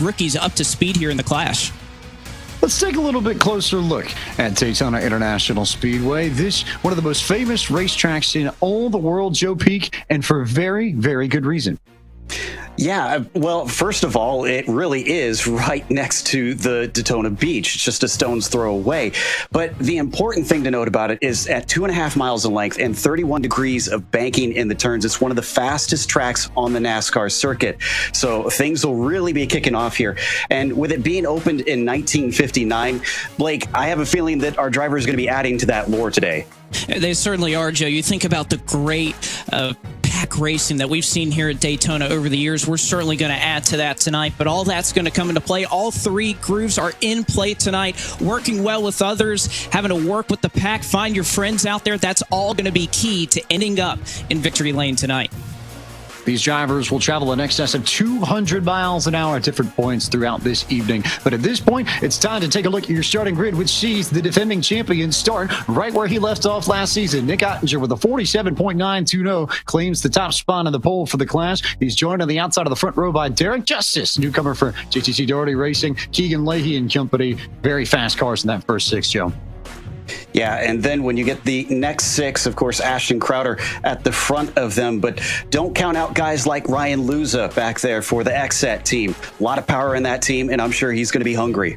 rookies up to speed here in the Clash. Let's take a little bit closer look at Daytona International Speedway. This one of the most famous racetracks in all the world, Joe Peak, and for very, very good reason. Yeah, well, first of all, it really is right next to the Daytona Beach. It's just a stone's throw away. But the important thing to note about it is at 2.5 miles in length and 31 degrees of banking in the turns, it's one of the fastest tracks on the NASCAR circuit. So things will really be kicking off here. And with it being opened in 1959, Blake, I have a feeling that our driver is going to be adding to that lore today. They certainly are, Joe. You think about the great pack racing that we've seen here at Daytona over the years. We're certainly going to add to that tonight, but all that's going to come into play. All three grooves are in play tonight, working well with others, having to work with the pack, find your friends out there. That's all going to be key to ending up in victory lane tonight. These drivers will travel in excess of 200 miles an hour at different points throughout this evening. But at this point, it's time to take a look at your starting grid, which sees the defending champion start right where he left off last season. Nick Ottinger with a 47.920 claims the top spot in the poll for the class. He's joined on the outside of the front row by Derek Justice, newcomer for JTC Doherty Racing, Keegan Leahy and company. Very fast cars in that first six, Joe. Yeah, and then when you get the next six, of course, Ashton Crowder at the front of them. But don't count out guys like Ryan Luza back there for the XSET team. A lot of power in that team, and I'm sure he's going to be hungry.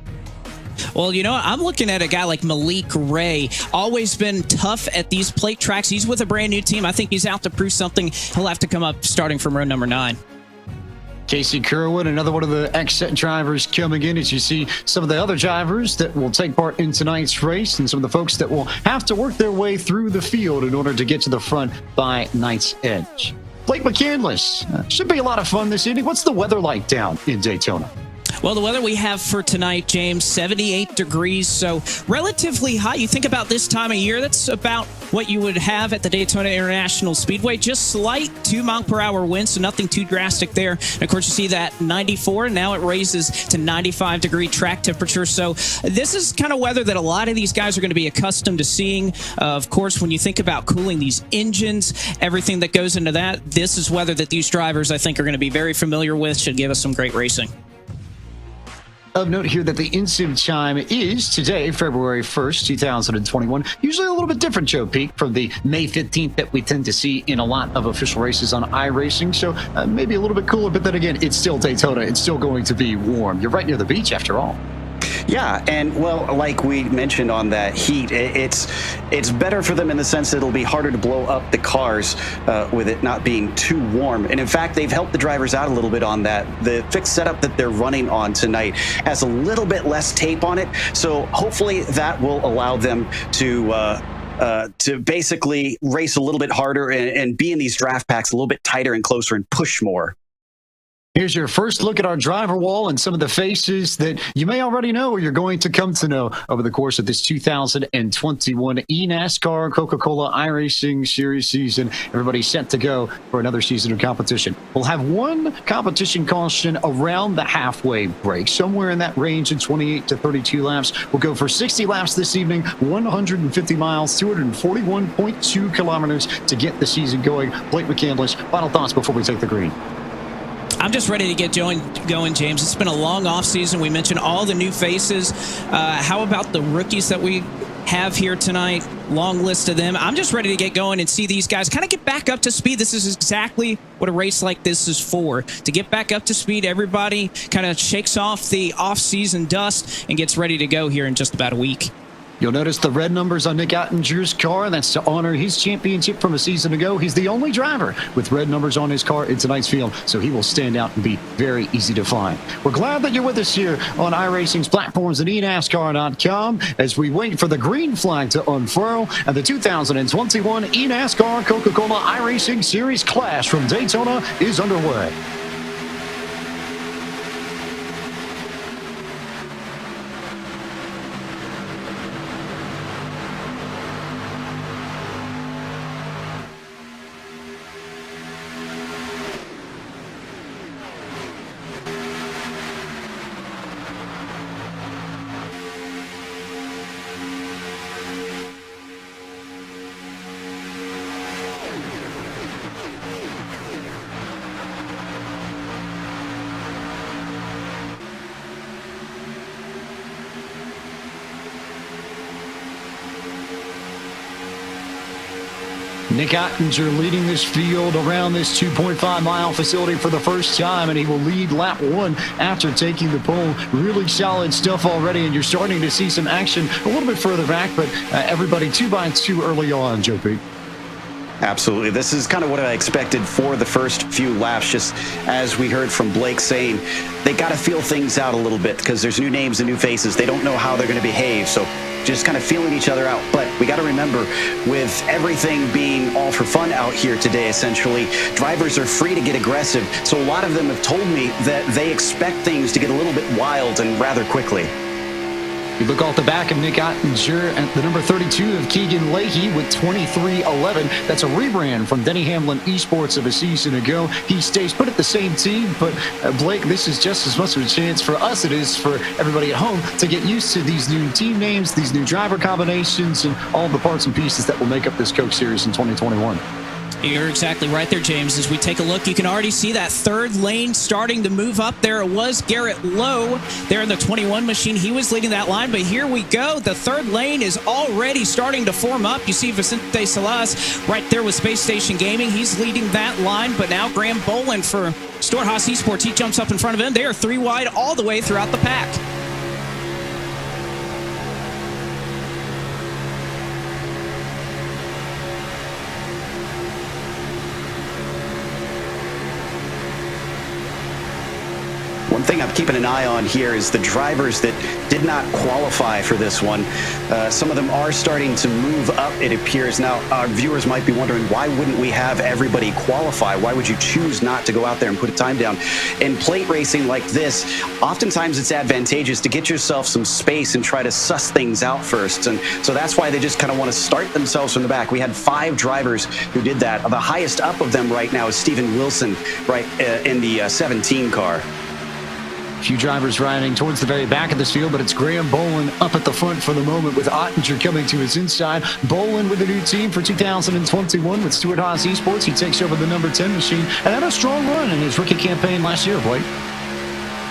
Well, you know, I'm looking at a guy like Malik Ray, always been tough at these plate tracks. He's with a brand new team. I think he's out to prove something. He'll have to come up starting from row number 9. Casey Kerwin, another one of the XSET drivers coming in, as you see some of the other drivers that will take part in tonight's race and some of the folks that will have to work their way through the field in order to get to the front by night's edge. Blake McCandless, should be a lot of fun this evening. What's the weather like down in Daytona? Well, the weather we have for tonight, James, 78 degrees, so relatively hot. You think about this time of year, that's about what you would have at the Daytona International Speedway. Just slight 2-mile-per-hour wind, so nothing too drastic there. And of course, you see that 94, now it raises to 95-degree track temperature. So this is kind of weather that a lot of these guys are going to be accustomed to seeing. Of course, when you think about cooling these engines, everything that goes into that, this is weather that these drivers, I think, are going to be very familiar with. Should give us some great racing. Of note here that the INSIM chime is today, February 1st, 2021. Usually a little bit different, Joe Peak, from the May 15th that we tend to see in a lot of official races on iRacing. So maybe a little bit cooler, but then again, it's still Daytona. It's still going to be warm. You're right near the beach after all. Yeah, and well, like we mentioned on that heat, it's better for them in the sense that it'll be harder to blow up the cars with it not being too warm. And in fact, they've helped the drivers out a little bit on that. The fixed setup that they're running on tonight has a little bit less tape on it, so hopefully that will allow them to basically race a little bit harder and be in these draft packs a little bit tighter and closer and push more. Here's your first look at our driver wall and some of the faces that you may already know or you're going to come to know over the course of this 2021 eNASCAR Coca-Cola iRacing Series season. Everybody's set to go for another season of competition. We'll have one competition caution around the halfway break, somewhere in that range of 28 to 32 laps. We'll go for 60 laps this evening, 150 miles, 241.2 kilometers to get the season going. Blake McCandless, final thoughts before we take the green. I'm just ready to get going, James. It's been a long offseason. We mentioned all the new faces. How about the rookies that we have here tonight? Long list of them. I'm just ready to get going and see these guys kind of get back up to speed. This is exactly what a race like this is for. To get back up to speed, everybody kind of shakes off the off-season dust and gets ready to go here in just about a week. You'll notice the red numbers on Nick Ottinger's car. That's to honor his championship from a season ago. He's the only driver with red numbers on his car in tonight's field, so he will stand out and be very easy to find. We're glad that you're with us here on iRacing's platforms at eNASCAR.com as we wait for the green flag to unfurl and the 2021 eNASCAR Coca-Cola iRacing Series Clash from Daytona is underway. Nick Ottinger leading this field around this 2.5-mile facility for the first time, and he will lead lap 1 after taking the pole. Really solid stuff already, and you're starting to see some action a little bit further back, but everybody 2 by 2 early on, Joe Pete. Absolutely. This is kind of what I expected for the first few laps, just as we heard from Blake saying, they got to feel things out a little bit because there's new names and new faces. They don't know how they're going to behave, so just kind of feeling each other out. But we got to remember, with everything being all for fun out here today, essentially, drivers are free to get aggressive. So a lot of them have told me that they expect things to get a little bit wild and rather quickly. You look off the back of Nick Ottinger at the number 32 of Keegan Leahy with 23.11. That's a rebrand from Denny Hamlin Esports of a season ago. He stays put at the same team, but Blake, this is just as much of a chance for us it is for everybody at home to get used to these new team names, these new driver combinations, and all the parts and pieces that will make up this Coke Series in 2021. You're exactly right there, James. As we take a look, you can already see that third lane starting to move up. There it was Garrett Lowe there in the 21 machine. He was leading that line, but here we go. The third lane is already starting to form up. You see Vicente Salas right there with Space Station Gaming. He's leading that line, but now Graham Boland for Storehouse Esports, he jumps up in front of him. They are 3 wide all the way throughout the pack. One thing I'm keeping an eye on here is the drivers that did not qualify for this one. Some of them are starting to move up, it appears. Now, our viewers might be wondering, why wouldn't we have everybody qualify? Why would you choose not to go out there and put a time down? In plate racing like this, oftentimes it's advantageous to get yourself some space and try to suss things out first. And so that's why they just kind of want to start themselves from the back. We had 5 drivers who did that. The highest up of them right now is Steven Wilson, right in the 17 car. A few drivers riding towards the very back of this field, but it's Graham Boland up at the front for the moment with Ottinger coming to his inside. Boland with a new team for 2021 with Stewart Haas Esports. He takes over the number 10 machine and had a strong run in his rookie campaign last year, Blake.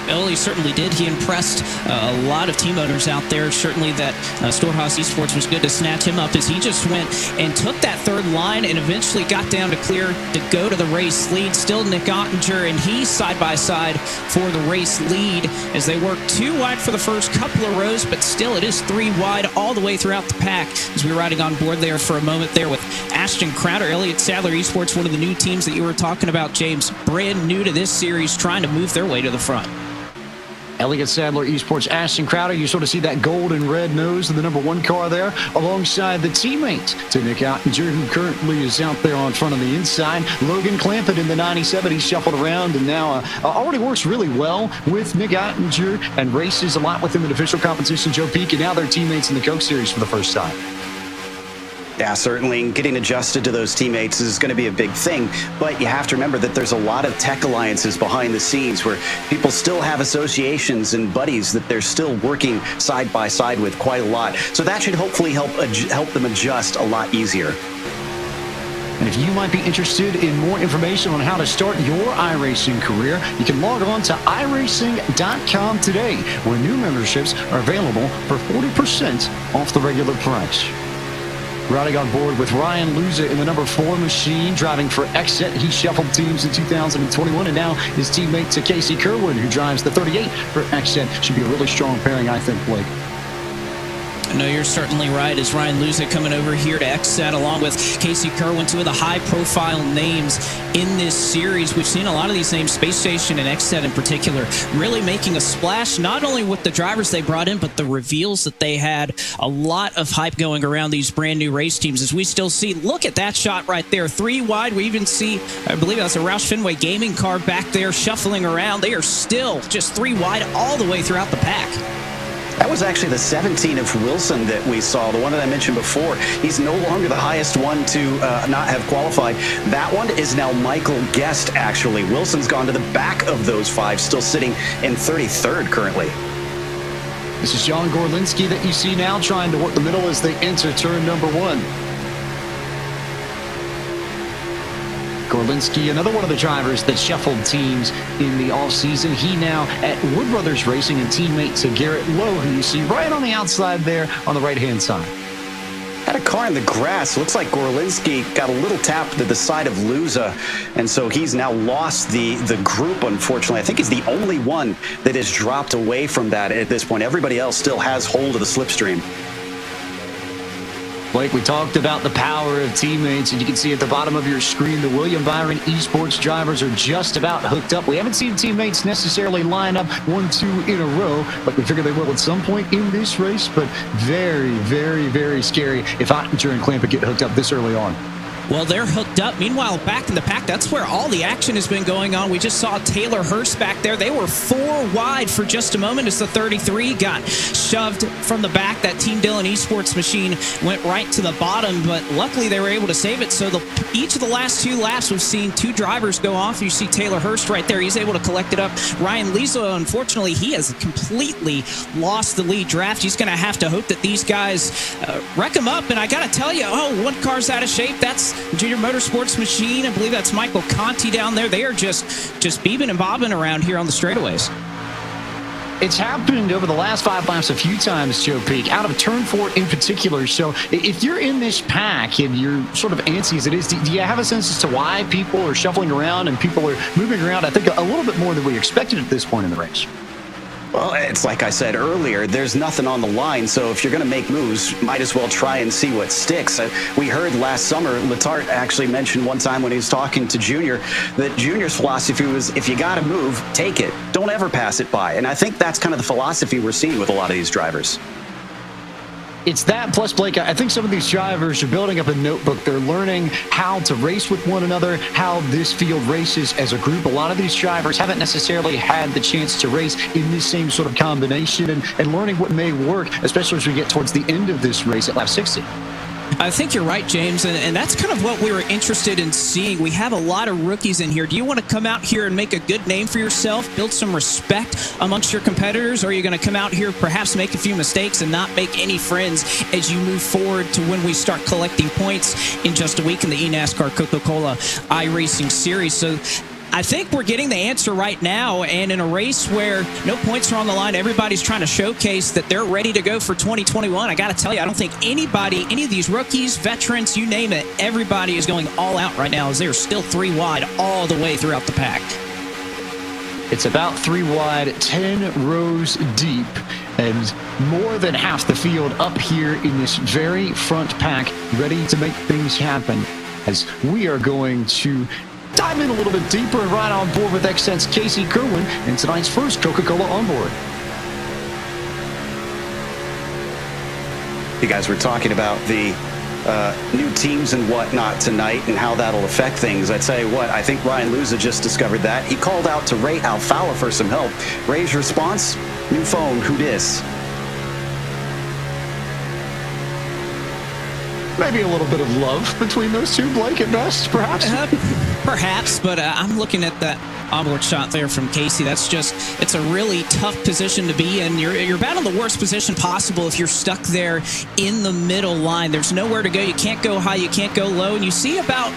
Well, he certainly did. He impressed a lot of team owners out there. Certainly that Storehouse Esports was good to snatch him up as he just went and took that third line and eventually got down to clear to go to the race lead. Still Nick Ottinger, and he's side by side for the race lead as they work 2 wide for the first couple of rows, but still it is 3 wide all the way throughout the pack as we were riding on board there for a moment there with Ashton Crowder. Elliott Sadler Esports, one of the new teams that you were talking about, James, brand new to this series, trying to move their way to the front. Elliott Sadler Esports, Ashton Crowder. You sort of see that gold and red nose of the number 1 car there alongside the teammate to Nick Ottinger, who currently is out there on front on the inside. Logan Clampett in the 97. He's shuffled around and now already works really well with Nick Ottinger and races a lot with him in official competition. Joe Peak, and now they're teammates in the Coke Series for the first time. Yeah, certainly getting adjusted to those teammates is going to be a big thing, but you have to remember that there's a lot of tech alliances behind the scenes where people still have associations and buddies that they're still working side by side with quite a lot. So that should hopefully help them adjust a lot easier. And if you might be interested in more information on how to start your iRacing career, you can log on to iRacing.com today, where new memberships are available for 40% off the regular price. Riding on board with Ryan Luza in the number 4 machine, driving for XSET. He shuffled teams in 2021, and now his teammate to Casey Kerwin, who drives the 38 for XSET. Should be a really strong pairing, I think, Blake. No, you're certainly right. As Ryan Luza coming over here to XSET along with Casey Kerwin, 2 of the high-profile names in this series. We've seen a lot of these names, Space Station and XSET in particular, really making a splash, not only with the drivers they brought in, but the reveals that they had. A lot of hype going around these brand-new race teams as we still see, look at that shot right there, 3 wide. We even see, I believe that's a Roush Fenway gaming car back there shuffling around. They are still just 3 wide all the way throughout the pack. That was actually the 17 of Wilson that we saw, the one that I mentioned before. He's no longer the highest one to not have qualified. That one is now Michael Guest, actually. Wilson's gone to the back of those 5, still sitting in 33rd currently. This is John Gorlinski that you see now trying to work the middle as they enter turn number 1. Gorlinski, another one of the drivers that shuffled teams in the offseason. He now at Wood Brothers Racing and teammate to Garrett Lowe, who you see right on the outside there on the right-hand side. had a car in the grass. Looks like Gorlinski got a little tap to the side of Luza, and so he's now lost the group, unfortunately. I think he's the only one that has dropped away from that at this point. Everybody else still has hold of the slipstream. Blake, we talked about the power of teammates, and you can see at the bottom of your screen the William Byron esports drivers are just about hooked up. We haven't seen teammates necessarily line up 1-2 in a row, but we figure they will at some point in this race. But very, very, very scary if Ottinger and Clampa get hooked up this early on. Well, they're hooked up. Meanwhile, back in the pack, that's where all the action has been going on. We just saw Taylor Hurst back there. They were 4 wide for just a moment as the 33 got shoved from the back. That Team Dillon Esports machine went right to the bottom, but luckily they were able to save it. So each of the last 2 laps, we've seen 2 drivers go off. You see Taylor Hurst right there. He's able to collect it up. Ryan Liesel, unfortunately, he has completely lost the lead draft. He's going to have to hope that these guys wreck him up. And I got to tell you, one car's out of shape. That's Junior Motorsports machine. I believe that's Michael Conti down there. They are just beebing and bobbing around here on the straightaways. It's happened over the last 5 laps a few times, Joe Peak, out of turn 4 in particular. So if you're in this pack and you're sort of antsy as it is, do you have a sense as to why people are shuffling around and people are moving around, I think, a little bit more than we expected at this point in the race? Well, it's like I said earlier, there's nothing on the line, so if you're going to make moves, might as well try and see what sticks. We heard last summer, Letarte actually mentioned one time when he was talking to Junior that Junior's philosophy was, if you got to move, take it. Don't ever pass it by. And I think that's kind of the philosophy we're seeing with a lot of these drivers. It's that, plus, Blake, I think some of these drivers are building up a notebook. They're learning how to race with one another, how this field races as a group. A lot of these drivers haven't necessarily had the chance to race in this same sort of combination and learning what may work, especially as we get towards the end of this race at lap 60. I think you're right, James, and that's kind of what we were interested in seeing. We have a lot of rookies in here. Do you want to come out here and make a good name for yourself, build some respect amongst your competitors, or are you going to come out here, perhaps make a few mistakes and not make any friends as you move forward to when we start collecting points in just a week in the eNASCAR Coca-Cola iRacing Series? So I think we're getting the answer right now, and in a race where no points are on the line, everybody's trying to showcase that they're ready to go for 2021. I got to tell you, I don't think any of these rookies, veterans, you name it, everybody is going all out right now as they're still 3 wide all the way throughout the pack. It's about 3 wide, 10 rows deep, and more than half the field up here in this very front pack, ready to make things happen as we are going to dive in a little bit deeper and right on board with XN's Casey Kerwin in tonight's first Coca-Cola Onboard. You guys were talking about the new teams and whatnot tonight and how that'll affect things. I tell you what, I think Ryan Luza just discovered that. He called out to Ray Alfala for some help. Ray's response, new phone, who dis? Maybe a little bit of love between those two, Blake, at best, perhaps? Perhaps, but I'm looking at that onboard shot there from Casey. It's a really tough position to be in. You're about in the worst position possible if you're stuck there in the middle line. There's nowhere to go. You can't go high, you can't go low, and you see about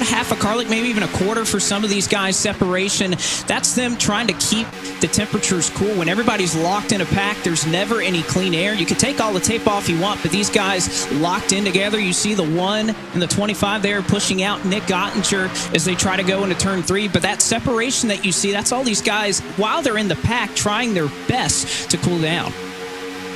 half a car, like maybe even a quarter for some of these guys separation. That's them trying to keep the temperatures cool. When everybody's locked in a pack, there's never any clean air. You can take all the tape off you want, but these guys locked in together. You see the 1 and the 25 there pushing out Nick Gottinger as they try to go into turn 3. But that separation that you see, that's all these guys, while they're in the pack, trying their best to cool down.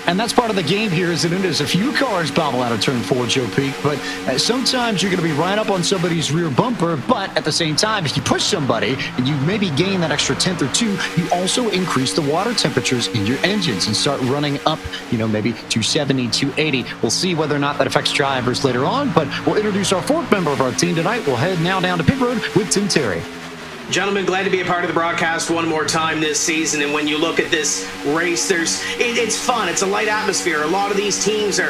And that's part of the game here, isn't it? As a few cars bobble out of turn 4, Joe Peak, but sometimes you're going to be right up on somebody's rear bumper, but at the same time, if you push somebody and you maybe gain that extra 10th or 2, you also increase the water temperatures in your engines and start running up, maybe 270, 280. We'll see whether or not that affects drivers later on, but we'll introduce our 4th member of our team tonight. We'll head now down to pit road with Tim Terry. Gentlemen, glad to be a part of the broadcast one more time this season. And when you look at this race, it's fun. It's a light atmosphere. A lot of these teams are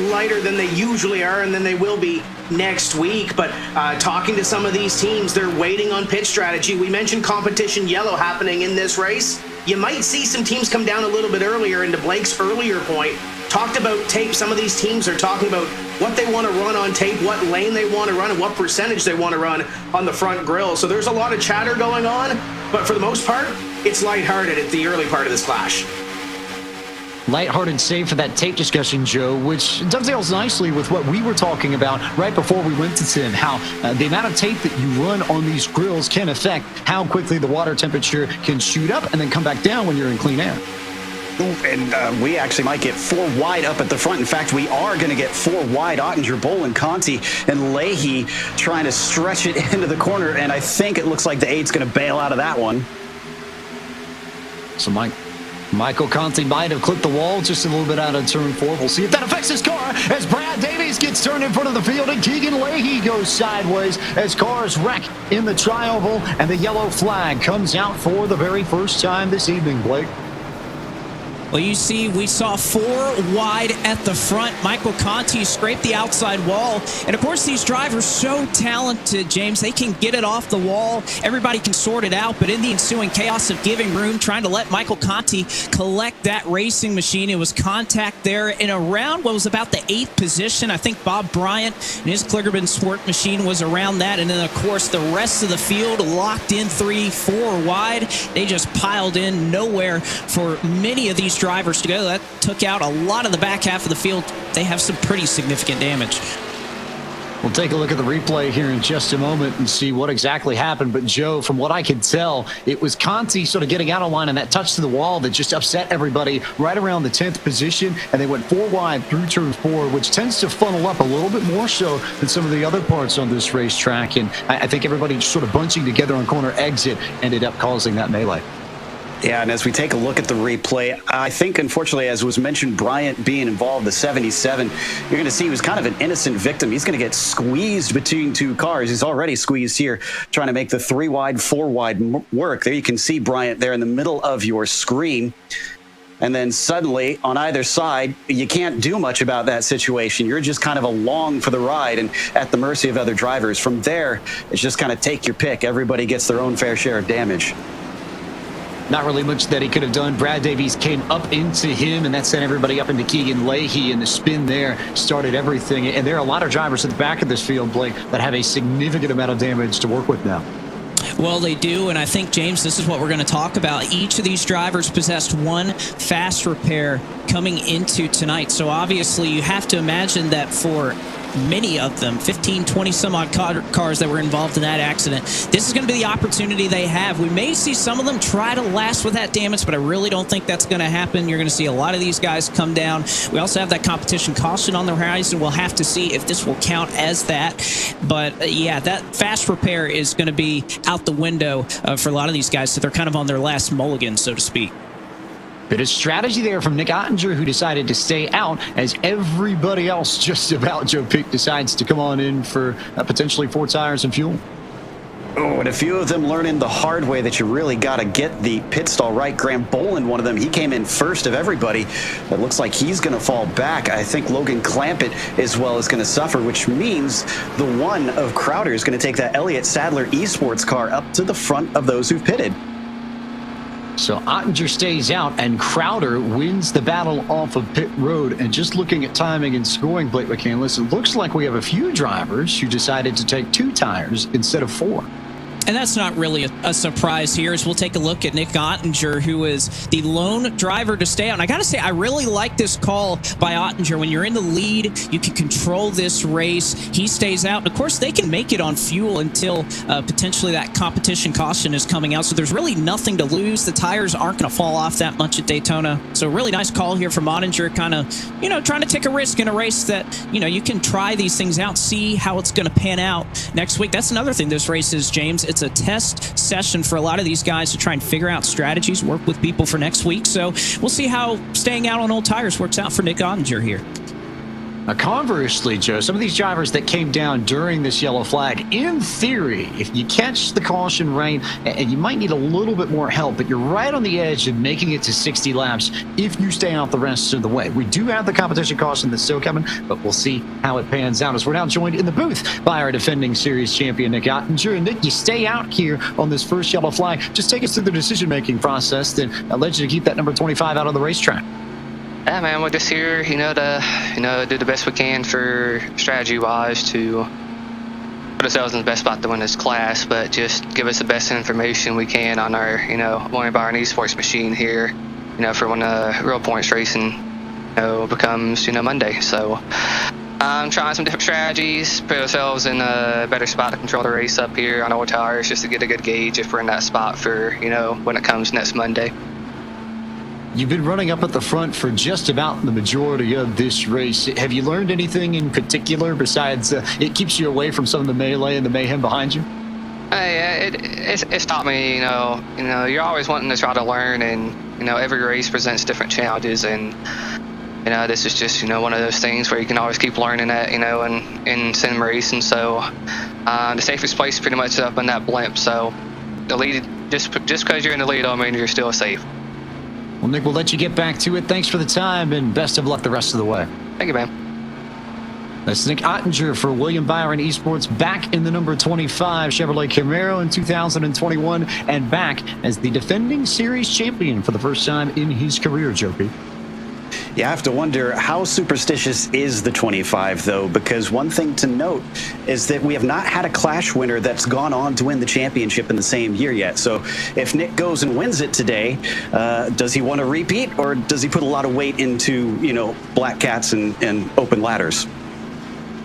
lighter than they usually are, and then they will be next week. But talking to some of these teams, they're waiting on pit strategy. We mentioned competition yellow happening in this race. You might see some teams come down a little bit earlier. Into Blake's earlier point, talked about tape. Some of these teams are talking about what they want to run on tape, what lane they want to run, and what percentage they want to run on the front grille. So there's a lot of chatter going on, but for the most part, it's lighthearted at the early part of this clash. Lighthearted save for that tape discussion, Joe, which dovetails nicely with what we were talking about right before we went to Tim, how the amount of tape that you run on these grills can affect how quickly the water temperature can shoot up and then come back down when you're in clean air. And we actually might get 4 wide up at the front. In fact, we are going to get 4 wide. Ottinger, Bolin, Conti, and Leahy trying to stretch it into the corner. And I think it looks like the 8's going to bail out of that one. So Michael Conti might have clipped the wall just a little bit out of turn 4. We'll see if that affects his car as Brad Davies gets turned in front of the field and Keegan Leahy goes sideways as cars wreck in the tri-oval and the yellow flag comes out for the very first time this evening, Blake. Well, you see, we saw 4 wide at the front. Michael Conti scraped the outside wall. And, of course, these drivers so talented, James. They can get it off the wall. Everybody can sort it out. But in the ensuing chaos of giving room, trying to let Michael Conti collect that racing machine, it was contact there in around what was about the 8th position. I think Bob Bryant and his Kligerman Sport machine was around that. And then, of course, the rest of the field locked in 3, 4 wide. They just piled in nowhere for many of these drivers to go. That took out a lot of the back half of the field. They have some pretty significant damage. We'll take a look at the replay here in just a moment and see what exactly happened. But, Joe, from what I could tell, it was Conti sort of getting out of line and that touch to the wall that just upset everybody right around the 10th position. And they went 4 wide through turn 4, which tends to funnel up a little bit more so than some of the other parts on this racetrack. And I think everybody just sort of bunching together on corner exit ended up causing that melee. Yeah, and as we take a look at the replay, I think, unfortunately, as was mentioned, Bryant being involved, the 77, you're going to see he was kind of an innocent victim. He's going to get squeezed between 2 cars. He's already squeezed here, trying to make the 3 wide, 4 wide work. There you can see Bryant there in the middle of your screen. And then suddenly, on either side, you can't do much about that situation. You're just kind of along for the ride and at the mercy of other drivers. From there, it's just kind of take your pick. Everybody gets their own fair share of damage. Not really much that he could have done. Brad Davies came up into him, and that sent everybody up into Keegan Leahy, and the spin there started everything. And there are a lot of drivers at the back of this field, Blake, that have a significant amount of damage to work with now. Well, they do, and I think, James, this is what we're going to talk about. Each of these drivers possessed 1 fast repair coming into tonight. So obviously you have to imagine that for many of them, 15, 20 some odd cars that were involved in that accident, this is going to be the opportunity they have. We may see some of them try to last with that damage, but I really don't think that's going to happen. You're going to see a lot of these guys come down. We also have that competition caution on the horizon. We'll have to see if this will count as that. But yeah, that fast repair is going to be out the window for a lot of these guys, so they're kind of on their last mulligan, so to speak. Bit of strategy there from Nick Ottinger, who decided to stay out as everybody else just about, Joe Pick, decides to come on in for potentially 4 tires and fuel. Oh, and a few of them learning the hard way that you really got to get the pit stall right. Graham Bolin, one of them, he came in first of everybody. It looks like he's going to fall back. I think Logan Clampett as well is going to suffer, which means the one of Crowder is going to take that Elliott Sadler Esports car up to the front of those who've pitted. So Ottinger stays out, and Crowder wins the battle off of pit road. And just looking at timing and scoring, Blake McCandless, it looks like we have a few drivers who decided to take 2 tires instead of 4. And that's not really a surprise here, as we'll take a look at Nick Ottinger, who is the lone driver to stay out. And I got to say, I really like this call by Ottinger. When you're in the lead, you can control this race. He stays out. And of course, they can make it on fuel until potentially that competition caution is coming out. So there's really nothing to lose. The tires aren't going to fall off that much at Daytona. So really nice call here from Ottinger, kind of, trying to take a risk in a race that, you can try these things out, see how it's going to pan out next week. That's another thing this race is, James. It's a test session for a lot of these guys to try and figure out strategies, work with people for next week. So we'll see how staying out on old tires works out for Nick Ottinger here. Conversely, Joe, some of these drivers that came down during this yellow flag, in theory, if you catch the caution right, and you might need a little bit more help, but you're right on the edge of making it to 60 laps if you stay out the rest of the way. We do have the competition caution that's still coming, but we'll see how it pans out as we're now joined in the booth by our defending series champion, Nick Ottinger. And Nick, you stay out here on this first yellow flag. Just take us through the decision-making process that led you to keep that number 25 out on the racetrack. Yeah, man, we're just here, to do the best we can for strategy-wise to put ourselves in the best spot to win this class, but just give us the best information we can on our, Warren Barn Esports machine here. for when real points racing, becomes, Monday. So trying some different strategies, put ourselves in a better spot to control the race up here on old tires, just to get a good gauge if we're in that spot for, when it comes next Monday. You've been running up at the front for just about the majority of this race. Have you learned anything in particular besides it keeps you away from some of the melee and the mayhem behind you? It's taught me, you're always wanting to try to learn, and every race presents different challenges, and this is just one of those things where you can always keep learning at, in sim racing. So the safest place pretty much is up in that blimp. So the lead, just because you're in the lead, don't mean you're still safe. Well, Nick, we'll let you get back to it. Thanks for the time, and best of luck the rest of the way. Thank you, man. That's Nick Ottinger for William Byron Esports, back in the number 25 Chevrolet Camaro in 2021, and back as the defending series champion for the first time in his career, Joe P. You have to wonder, how superstitious is the 25, though? Because one thing to note is that we have not had a Clash winner that's gone on to win the championship in the same year yet. So if Nick goes and wins it today, does he want to repeat, or does he put a lot of weight into, black cats and open ladders?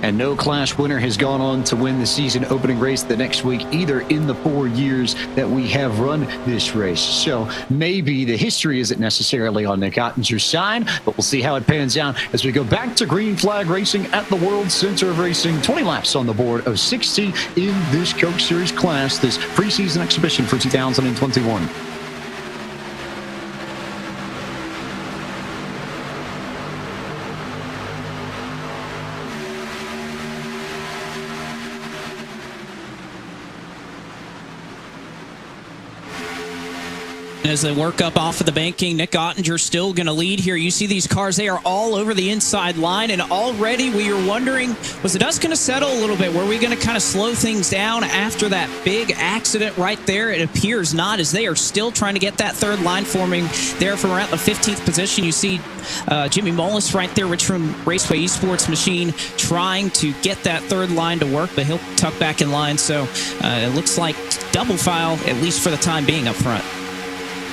And no Clash winner has gone on to win the season opening race the next week, either in the 4 years that we have run this race. So maybe the history isn't necessarily on Nick Ottinger's side, but we'll see how it pans out as we go back to green flag racing at the World Center of Racing. 20 laps on the board of 60 in this Coke Series class, this preseason exhibition for 2021. As they work up off of the banking, Nick Ottinger still going to lead here. You see these cars, they are all over the inside line, and already we are wondering, was the dust going to settle a little bit? Were we going to kind of slow things down after that big accident right there? It appears not, as they are still trying to get that third line forming there from around the 15th position. You see Jimmy Mullis right there, Richmond Raceway Esports machine, trying to get that third line to work, but he'll tuck back in line. So it looks like double file, at least for the time being, up front.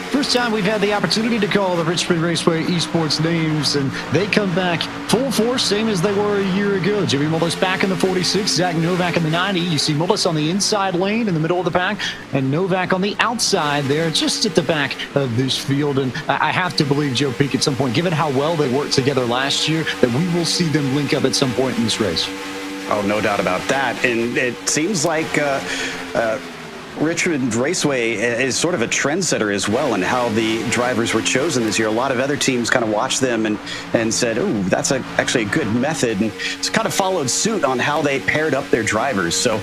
First time we've had the opportunity to call the Richmond Raceway Esports names, and they come back full force, same as they were a year ago. Jimmy Mullis back in the 46, Zach Novak in the 90. You see Mullis on the inside lane in the middle of the pack, and Novak on the outside there, just at the back of this field. And I have to believe, Joe Peak, at some point, given how well they worked together last year, that we will see them link up at some point in this race. Oh, no doubt about that. And it seems like Richmond Raceway is sort of a trendsetter as well in how the drivers were chosen this year. A lot of other teams kind of watched them and said, oh, that's actually a good method, and it's kind of followed suit on how they paired up their drivers. So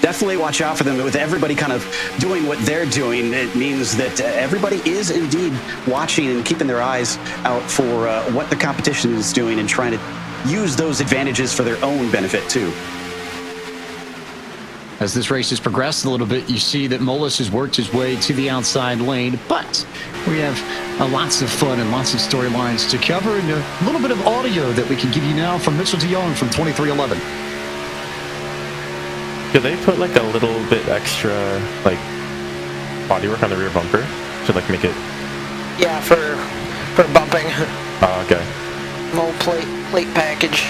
definitely watch out for them. With everybody kind of doing what they're doing, it means that everybody is indeed watching and keeping their eyes out for what the competition is doing and trying to use those advantages for their own benefit too. As this race has progressed a little bit, you see that Mullis has worked his way to the outside lane, but we have lots of fun and lots of storylines to cover, and a little bit of audio that we can give you now from Mitchell DeYoung from 2311. Did they put like a little bit extra like bodywork on the rear bumper to like make it? Yeah, for bumping. Oh, okay. Mold plate package.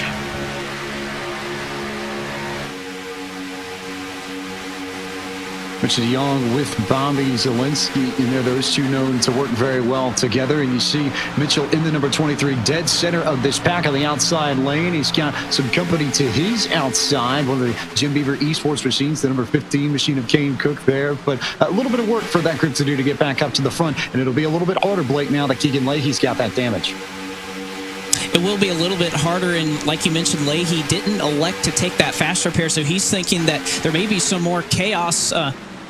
Mitchell DeYoung with Bobby Zielinski. Those two known to work very well together. And you see Mitchell in the number 23, dead center of this pack on the outside lane. He's got some company to his outside, one of the Jim Beaver Esports machines, the number 15 machine of Kane Cook there. But a little bit of work for that group to do to get back up to the front. And it'll be a little bit harder, Blake, now that Keegan Leahy's got that damage. It will be a little bit harder, and like you mentioned, Leahy didn't elect to take that fast repair, so he's thinking that there may be some more chaos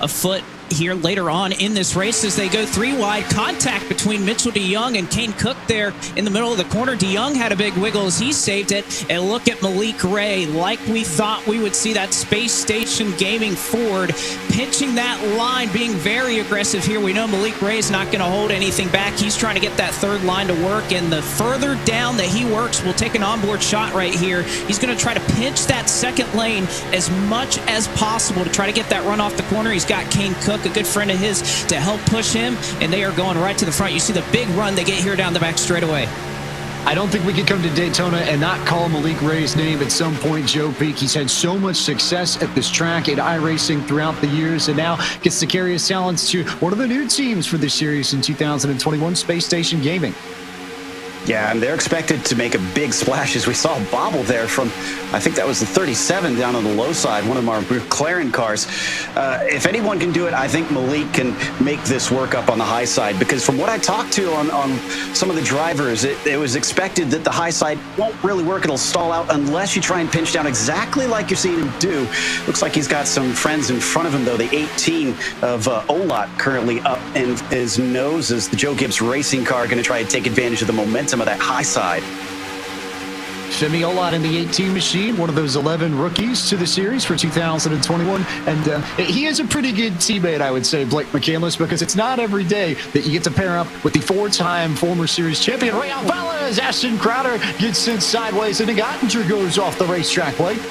afoot here later on in this race as they go three wide. Contact between Mitchell DeYoung and Kane Cook there in the middle of the corner. DeYoung had a big wiggle as he saved it. And look at Malik Ray, like we thought we would see that Space Station Gaming Ford pinching that line, being very aggressive here. We know Malik Ray is not going to hold anything back. He's trying to get that third line to work, and the further down that he works, we'll take an onboard shot right here. He's going to try to pinch that second lane as much as possible to try to get that run off the corner. He's got Kane Cook Cook, a good friend of his, to help push him, and they are going right to the front. You see the big run they get here down the back straightaway. I don't think we can come to Daytona and not call Malik Ray's name at some point, Joe Peak. He's had so much success at this track in iRacing throughout the years, and now gets to carry his talents to one of the new teams for this series in 2021, Space Station Gaming. Yeah, and they're expected to make a big splash, as we saw bobble there from, I think that was the 37 down on the low side, one of our McLaren cars. If anyone can do it, I think Malik can make this work up on the high side, because from what I talked to on some of the drivers, it was expected that the high side won't really work. It'll stall out unless you try and pinch down exactly like you're seeing him do. Looks like he's got some friends in front of him, though. The 18 of Olot currently up in his nose as the Joe Gibbs racing car going to try to take advantage of the momentum of that high side. Femi Olot in the 18 machine, one of those 11 rookies to the series for 2021. And he is a pretty good teammate, I would say, Blake McCandless, because it's not every day that you get to pair up with the four-time former series champion, Ray Alvala, as Ashton Crowder gets sent sideways and the Gottinger goes off the racetrack, Blake.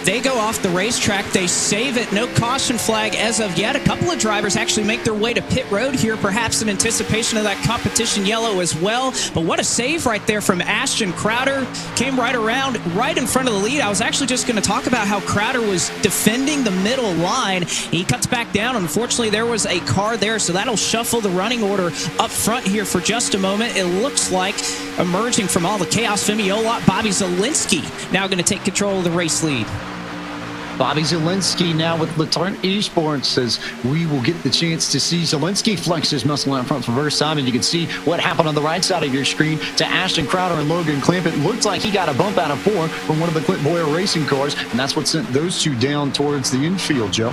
They go off the racetrack. They save it. No caution flag as of yet. A couple of drivers actually make their way to pit road here, perhaps in anticipation of that competition yellow as well. But what a save right there from Ashton Crowder. Came right around, right in front of the lead. I was actually just going to talk about how Crowder was defending the middle line. He cuts back down. Unfortunately, there was a car there, so that'll shuffle the running order up front here for just a moment. It looks like emerging from all the chaos, Femi Olot, Bobby Zalinski now going to take control of the race lead. Bobby Zalinski now with Latarn Esports says we will get the chance to see Zalinski flex his muscle out front for the first time, and you can see what happened on the right side of your screen to Ashton Crowder and Logan Clamp. It looked like he got a bump out of 4 from one of the Clint Boyer racing cars, and that's what sent those two down towards the infield, Joe.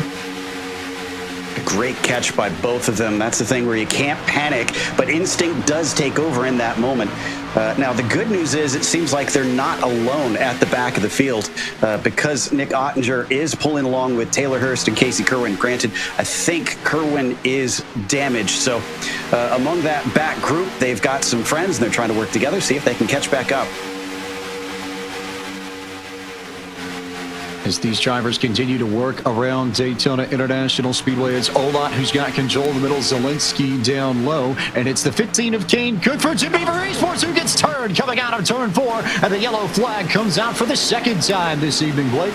A great catch by both of them. That's the thing where you can't panic, but instinct does take over in that moment. Now, the good news is it seems like they're not alone at the back of the field because Nick Ottinger is pulling along with Taylor Hurst and Casey Kerwin. Granted, I think Kerwin is damaged. So among that back group, they've got some friends, and they're trying to work together, see if they can catch back up. As these drivers continue to work around Daytona International Speedway, it's Olot who's got control of the middle, Zalinski down low, and it's the 15 of Kane Cook for Jim Beaver Esports, who gets turned coming out of turn 4, and the yellow flag comes out for the second time this evening, Blake.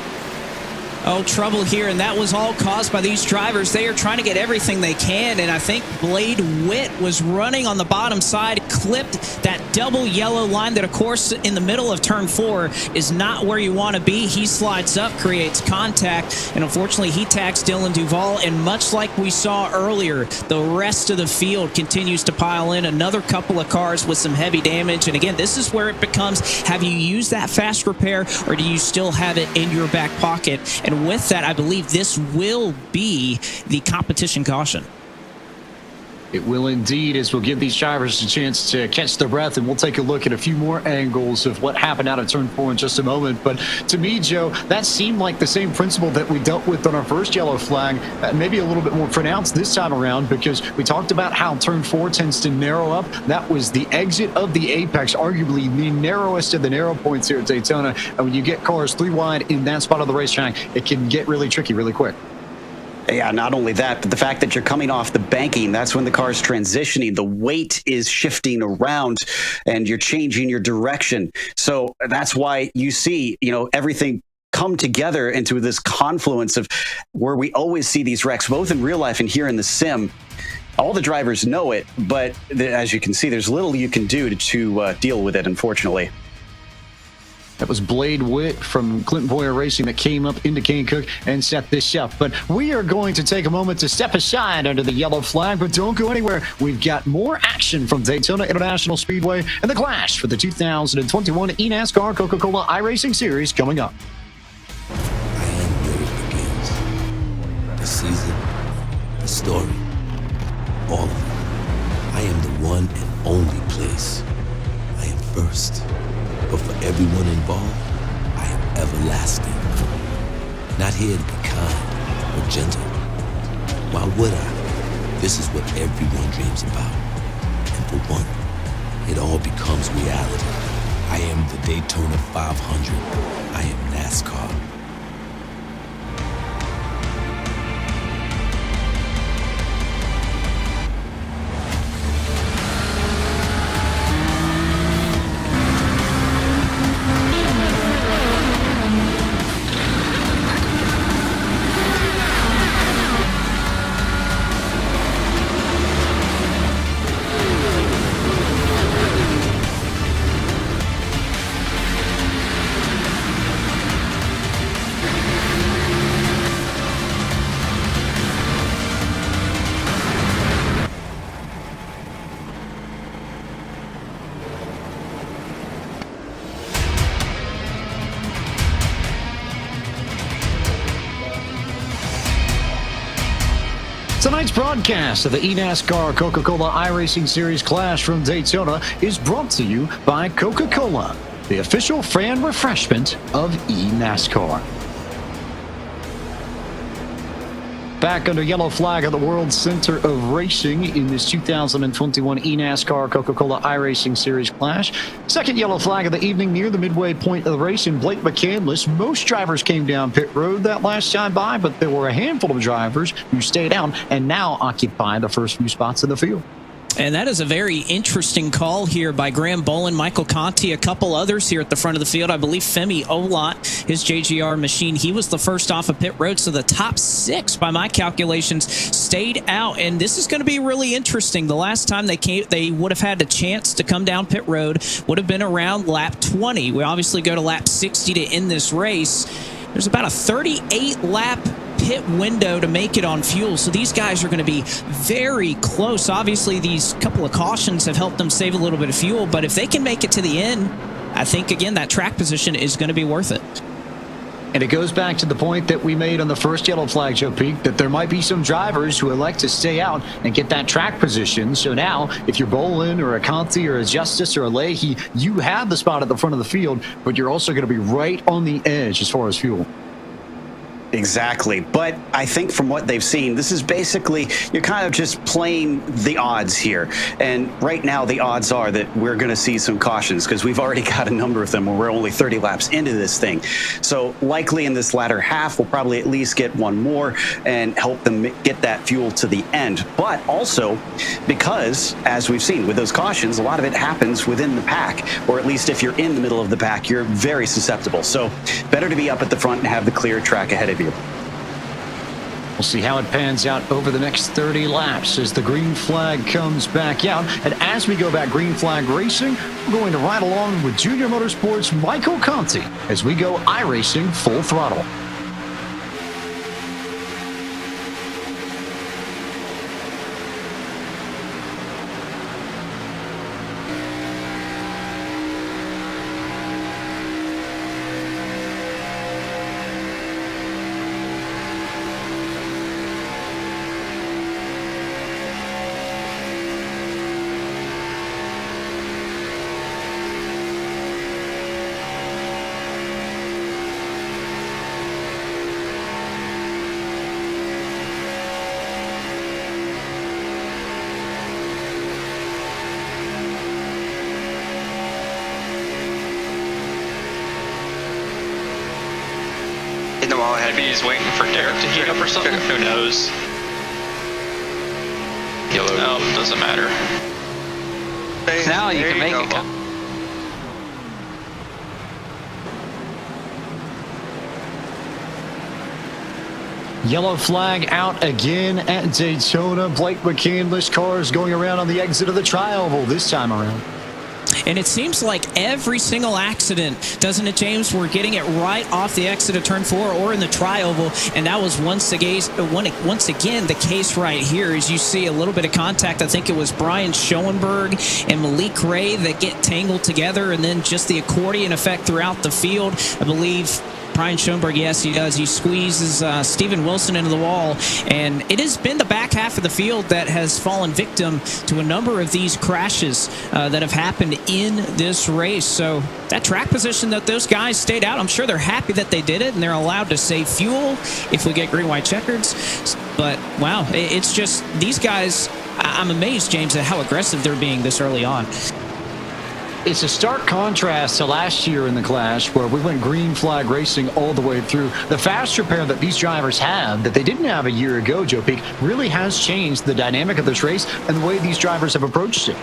Oh, trouble here, and that was all caused by these drivers. They are trying to get everything they can, and I think Blade Witt was running on the bottom side, clipped that double yellow line that, of course, in the middle of turn 4 is not where you want to be. He slides up, creates contact, and unfortunately, he tags Dylan Duval, and much like we saw earlier, the rest of the field continues to pile in. Another couple of cars with some heavy damage, and again, this is where it becomes, have you used that fast repair, or do you still have it in your back pocket? And with that, I believe this will be the competition caution. It will indeed, as we'll give these drivers a chance to catch their breath, and we'll take a look at a few more angles of what happened out of turn 4 in just a moment. But to me, Joe, that seemed like the same principle that we dealt with on our first yellow flag, maybe a little bit more pronounced this time around, because we talked about how turn 4 tends to narrow up. That was the exit of the apex, arguably the narrowest of the narrow points here at Daytona. And when you get cars 3 wide in that spot of the racetrack, it can get really tricky really quick. Yeah, not only that, but the fact that you're coming off the banking, that's when the car's transitioning. The weight is shifting around and you're changing your direction. So that's why you see, everything come together into this confluence of where we always see these wrecks, both in real life and here in the sim. All the drivers know it, but as you can see, there's little you can do to deal with it, unfortunately. That was Blade Witt from Clinton Boyer Racing that came up into Kane Cook and set this up. But we are going to take a moment to step aside under the yellow flag, but don't go anywhere. We've got more action from Daytona International Speedway and the clash for the 2021 eNASCAR Coca-Cola iRacing Series coming up. I am where it begins. The season, the story, all of it. I am the one and only place. I am first. But for everyone involved, I am everlasting. Not here to be kind or gentle. Why would I? This is what everyone dreams about. And for one, it all becomes reality. I am the Daytona 500. I am NASCAR. Tonight's broadcast of the eNASCAR Coca-Cola iRacing Series Clash from Daytona is brought to you by Coca-Cola, the official fan refreshment of eNASCAR. Back under yellow flag of the World Center of Racing in this 2021 eNASCAR Coca-Cola iRacing Series Clash. Second yellow flag of the evening near the midway point of the race in Blake McCandless. Most drivers came down pit road that last time by, but there were a handful of drivers who stayed out and now occupy the first few spots in the field. And that is a very interesting call here by Graham Bolin, Michael Conti, a couple others here at the front of the field. I believe Femi Olot, his JGR machine, he was the first off of pit road. So the top six, by my calculations, stayed out. And this is going to be really interesting. The last time they would have had a chance to come down pit road would have been around lap 20. We obviously go to lap 60 to end this race. There's about a 38-lap pit window to make it on fuel, so these guys are going to be very close. Obviously, these couple of cautions have helped them save a little bit of fuel, but if they can make it to the end, I think, again, that track position is going to be worth it. And it goes back to the point that we made on the first yellow flag, Joe Peak, that there might be some drivers who elect to stay out and get that track position. So now, if you're Bolin or a Conti or a Justice or a Leahy, you have the spot at the front of the field, but you're also going to be right on the edge as far as fuel. Exactly. But I think from what they've seen, this is basically, you're kind of just playing the odds here. And right now, the odds are that we're going to see some cautions because we've already got a number of them where we're only 30 laps into this thing. So likely in this latter half, we'll probably at least get one more and help them get that fuel to the end. But also because, as we've seen with those cautions, a lot of it happens within the pack, or at least if you're in the middle of the pack, you're very susceptible. So better to be up at the front and have the clear track ahead of you. We'll see how it pans out over the next 30 laps as the green flag comes back out. And as we go back green flag racing, we're going to ride along with Junior Motorsports' Michael Conti as we go iRacing full throttle. Maybe he's waiting for Derek to heat up or something. Who knows? Yellow. No, doesn't matter. Now you can make it come. Yellow flag out again at Daytona. Blake McCandless cars going around on the exit of the tri-oval this time around. And it seems like every single accident, doesn't it, James? We're getting it right off the exit of turn 4 or in the tri-oval, and that was once again the case right here. As you see a little bit of contact, I think it was Brian Schoenberg and Malik Ray that get tangled together, and then just the accordion effect throughout the field. I believe Brian Schoenberg, yes, he does. He squeezes Steven Wilson into the wall, and it has been the back half of the field that has fallen victim to a number of these crashes that have happened in this race. So that track position that those guys stayed out, I'm sure they're happy that they did it, and they're allowed to save fuel if we get green-white checkers. But, wow, it's just these guys, I'm amazed, James, at how aggressive they're being this early on. It's a stark contrast to last year in the Clash where we went green flag racing all the way through. The fast repair that these drivers have that they didn't have a year ago, Joe Peak, really has changed the dynamic of this race and the way these drivers have approached it.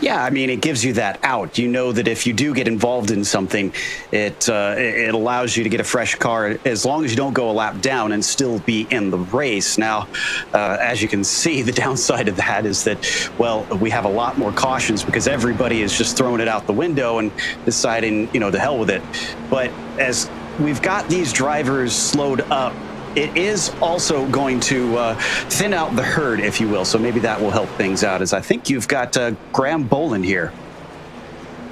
Yeah, I mean, it gives you that out. You know that if you do get involved in something, it allows you to get a fresh car as long as you don't go a lap down and still be in the race. Now, as you can see, the downside of that is that, well, we have a lot more cautions because everybody is just throwing it out the window and deciding, you know, to hell with it. But as we've got these drivers slowed up, it is also going to thin out the herd, if you will. So maybe that will help things out, as I think you've got Graham Bolin here.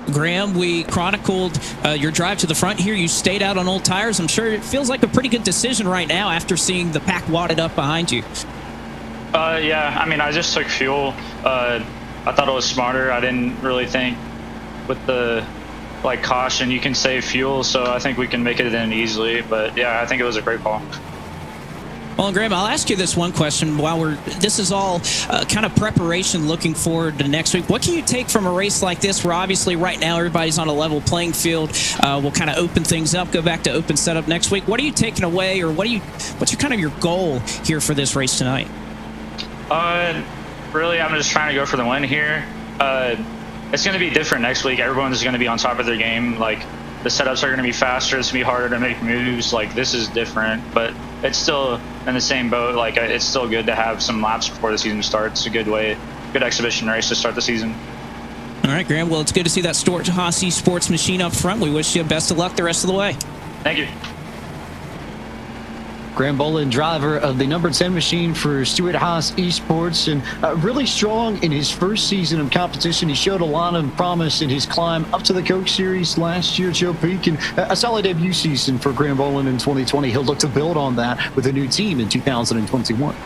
Graham, we chronicled your drive to the front here. You stayed out on old tires. I'm sure it feels like a pretty good decision right now after seeing the pack wadded up behind you. Yeah, I mean, I just took fuel. I thought it was smarter. I didn't really think with the caution you can save fuel, so I think we can make it in easily. But yeah, I think it was a great call. Well, Graham, I'll ask you this one question while this is all kind of preparation looking forward to next week. What can you take from a race like this where obviously right now everybody's on a level playing field? We'll kind of open things up, go back to open setup next week. What are you taking away, or what's your kind of your goal here for this race tonight? Really, I'm just trying to go for the win here. It's going to be different next week. Everyone's going to be on top of their game. The setups are going to be faster. It's going to be harder to make moves. This is different, but it's still in the same boat. It's still good to have some laps before the season starts. It's a good exhibition race to start the season. All right, Graham. Well, it's good to see that Haas Sports machine up front. We wish you best of luck the rest of the way. Thank you. Graham Bolin, driver of the number 10 machine for Stewart Haas Esports, and really strong in his first season of competition. He showed a lot of promise in his climb up to the Coke Series last year, Joe Peak, and a solid debut season for Graham Bolin in 2020. He'll look to build on that with a new team in 2021.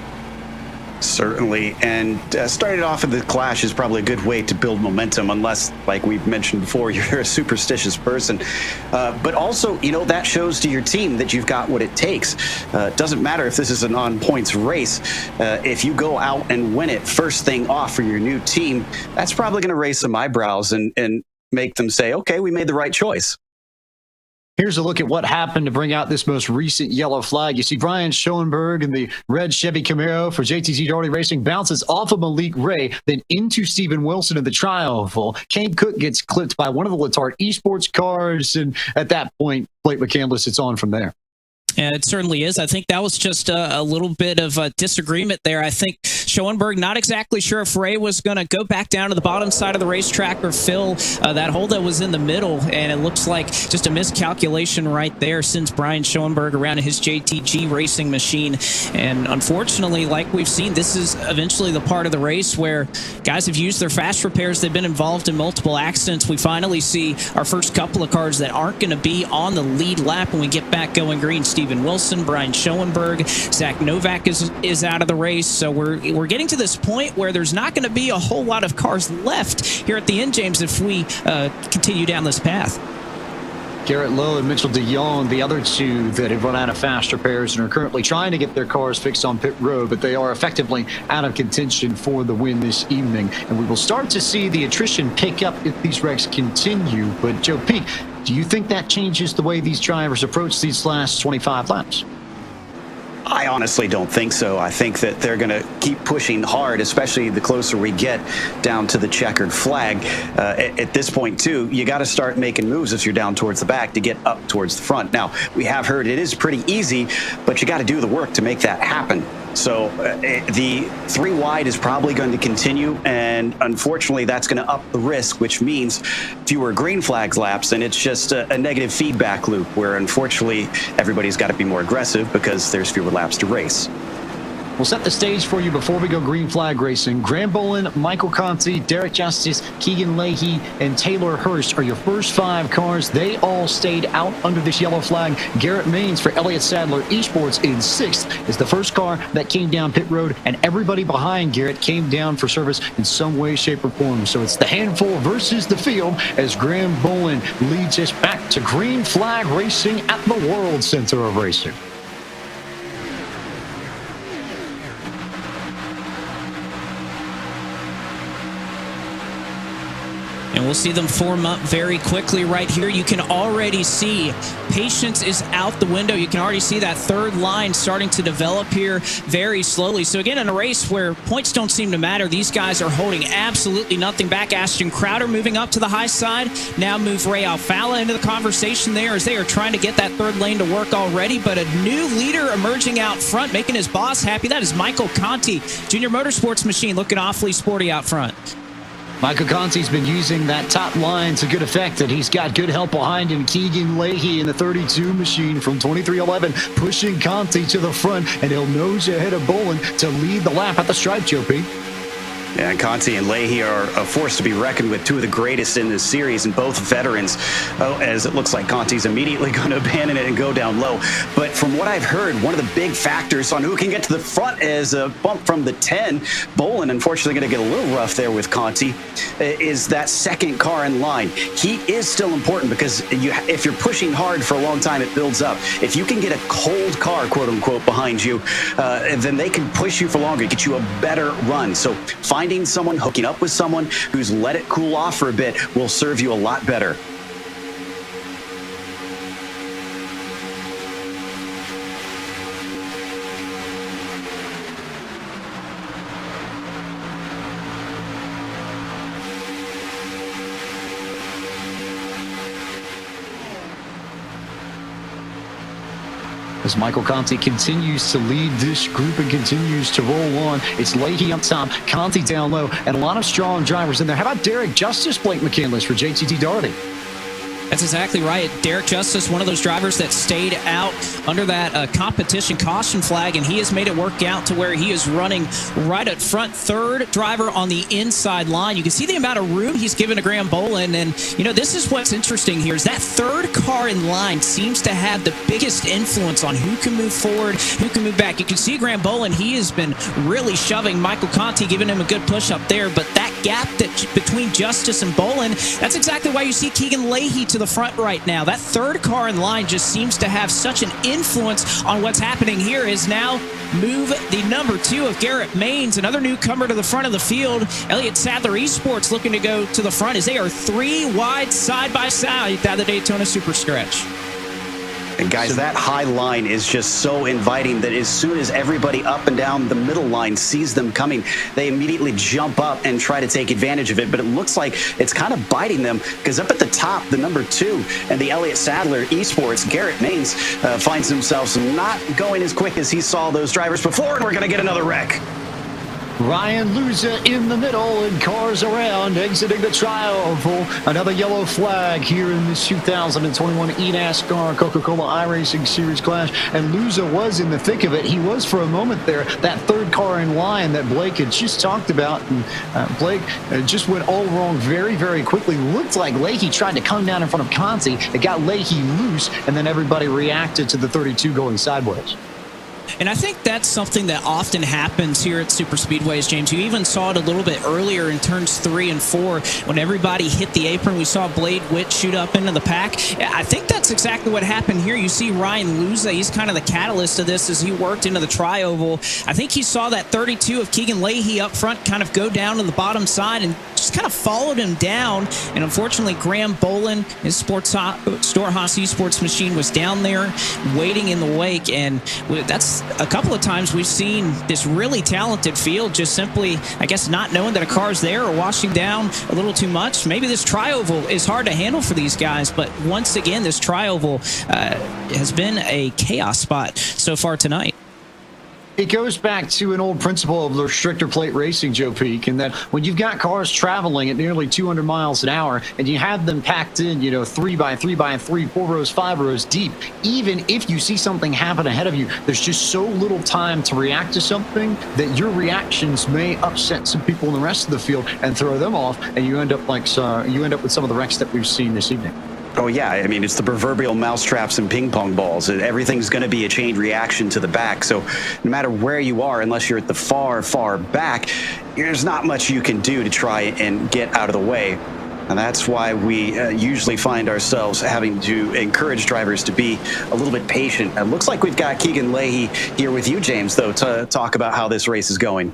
Certainly, and starting off in the Clash is probably a good way to build momentum, unless, like we've mentioned before, you're a superstitious person. But also, that shows to your team that you've got what it takes. Doesn't matter if this is an on-points race. If you go out and win it first thing off for your new team, that's probably going to raise some eyebrows and make them say, okay, we made the right choice. Here's a look at what happened to bring out this most recent yellow flag. You see Brian Schoenberg in the red Chevy Camaro for JTG Daugherty Racing bounces off of Malik Ray, then into Steven Wilson in the tri-oval. Kane Cook gets clipped by one of the Letard Esports cars, and at that point, Blake McCandless, it's on from there. Yeah, it certainly is. I think that was just a little bit of a disagreement there. I think Schoenberg not exactly sure if Ray was going to go back down to the bottom side of the racetrack or fill that hole that was in the middle, and it looks like just a miscalculation right there since Brian Schoenberg around his JTG racing machine. And unfortunately, like we've seen, this is eventually the part of the race where guys have used their fast repairs. They've been involved in multiple accidents. We finally see our first couple of cars that aren't going to be on the lead lap when we get back going green. Steven Wilson, Brian Schoenberg, Zach Novak is out of the race. So we're getting to this point where there's not going to be a whole lot of cars left here at the end, James, if we continue down this path. Garrett Lowe and Mitchell DeYoung, the other two that have run out of fast repairs and are currently trying to get their cars fixed on pit road, but they are effectively out of contention for the win this evening. And we will start to see the attrition pick up if these wrecks continue. But Joe Peak, do you think that changes the way these drivers approach these last 25 laps? I honestly don't think so. I think that they're going to keep pushing hard, especially the closer we get down to the checkered flag. At this point, too, you got to start making moves if you're down towards the back to get up towards the front. Now, we have heard it is pretty easy, but you got to do the work to make that happen. So the 3 wide is probably going to continue, and unfortunately that's going to up the risk, which means fewer green flags laps, and it's just a negative feedback loop where unfortunately everybody's got to be more aggressive because there's fewer laps to race. We'll set the stage for you before we go green flag racing. Graham Bolin, Michael Conti, Derek Justice, Keegan Leahy, and Taylor Hurst are your first 5 cars. They all stayed out under this yellow flag. Garrett Maines for Elliott Sadler Esports in 6th is the first car that came down pit road, and everybody behind Garrett came down for service in some way, shape, or form. So it's the handful versus the field as Graham Bolin leads us back to green flag racing at the World Center of Racing. And we'll see them form up very quickly right here. You can already see patience is out the window. You can already see that third line starting to develop here very slowly. So again, in a race where points don't seem to matter, these guys are holding absolutely nothing back. Ashton Crowder moving up to the high side. Now move Ray Alfala into the conversation there as they are trying to get that third lane to work already. But a new leader emerging out front, making his boss happy. That is Michael Conti, Junior Motorsports machine, looking awfully sporty out front. Michael Conti's been using that top line to good effect, and he's got good help behind him. Keegan Leahy in the 32 machine from 2311, pushing Conti to the front, and he'll nose ahead of Bolin to lead the lap at the stripe, Joe P. Yeah, Conti and Leahy are a force to be reckoned with, two of the greatest in this series, and both veterans. Oh, as it looks like Conti's immediately going to abandon it and go down low. But from what I've heard, one of the big factors on who can get to the front is a bump from the 10. Bolin, unfortunately, going to get a little rough there with Conti, is that second car in line. Heat is still important because if you're pushing hard for a long time, it builds up. If you can get a cold car, quote unquote, behind you, then they can push you for longer, get you a better run. So finding someone, hooking up with someone who's let it cool off for a bit will serve you a lot better. As Michael Conti continues to lead this group and continues to roll on. It's Leahy up top, Conti down low, and a lot of strong drivers in there. How about Derek Justice, Blake McCandless for JTT Darty? That's exactly right. Derek Justice, one of those drivers that stayed out under that competition caution flag, and he has made it work out to where he is running right at front, third driver on the inside line. You can see the amount of room he's given to Graham Bolin, and this is what's interesting here is that third car in line seems to have the biggest influence on who can move forward, who can move back. You can see Graham Bolin, he has been really shoving Michael Conti, giving him a good push up there, but that gap between Justice and Bolin, that's exactly why you see Keegan Leahy to the front right now. That third car in line just seems to have such an influence on what's happening here. Is now move the number 2 of Garrett Maines, another newcomer to the front of the field. Elliott Sadler Esports looking to go to the front as they are 3 wide side by side down the Daytona Super Stretch. And guys, that high line is just so inviting that as soon as everybody up and down the middle line sees them coming, they immediately jump up and try to take advantage of it. But it looks like it's kind of biting them because up at the top, the number 2 and the Elliott Sadler Esports, Garrett Maines, finds himself not going as quick as he saw those drivers before, and we're going to get another wreck. Ryan Luza in the middle and cars around, exiting the tri-oval. Another yellow flag here in this 2021 eNASCAR Coca-Cola iRacing Series clash. And Luza was in the thick of it. He was for a moment there, that third car in line that Blake had just talked about. And Blake just went all wrong very, very quickly. Looked like Leahy tried to come down in front of Conti. It got Leahy loose, and then everybody reacted to the 32 going sideways. And I think that's something that often happens here at super speedways, James. You even saw it a little bit earlier in turns 3 and 4 when everybody hit the apron. We saw Blade Witt shoot up into the pack. I think that's exactly what happened here. You see Ryan Luza, he's kind of the catalyst of this as he worked into the tri-oval. I think he saw that 32 of Keegan Leahy up front kind of go down to the bottom side and just kind of followed him down. And unfortunately, Graham Bolin, his Storehouse Esports machine, was down there waiting in the wake. And that's a couple of times we've seen this really talented field just simply, I guess, not knowing that a car's there or washing down a little too much. Maybe this tri-oval is hard to handle for these guys, but once again, this tri-oval has been a chaos spot so far tonight. It goes back to an old principle of the restrictor plate racing, Joe Peak, in that when you've got cars traveling at nearly 200 miles an hour and you have them packed in, 3 by 3 by 3, 4 rows, 5 rows deep, even if you see something happen ahead of you, there's just so little time to react to something that your reactions may upset some people in the rest of the field and throw them off, and you end up with some of the wrecks that we've seen this evening. Oh, yeah. I mean, it's the proverbial mousetraps and ping pong balls. Everything's going to be a chain reaction to the back. So no matter where you are, unless you're at the far, far back, there's not much you can do to try and get out of the way. And that's why we usually find ourselves having to encourage drivers to be a little bit patient. It looks like we've got Keegan Leahy here with you, James, though, to talk about how this race is going.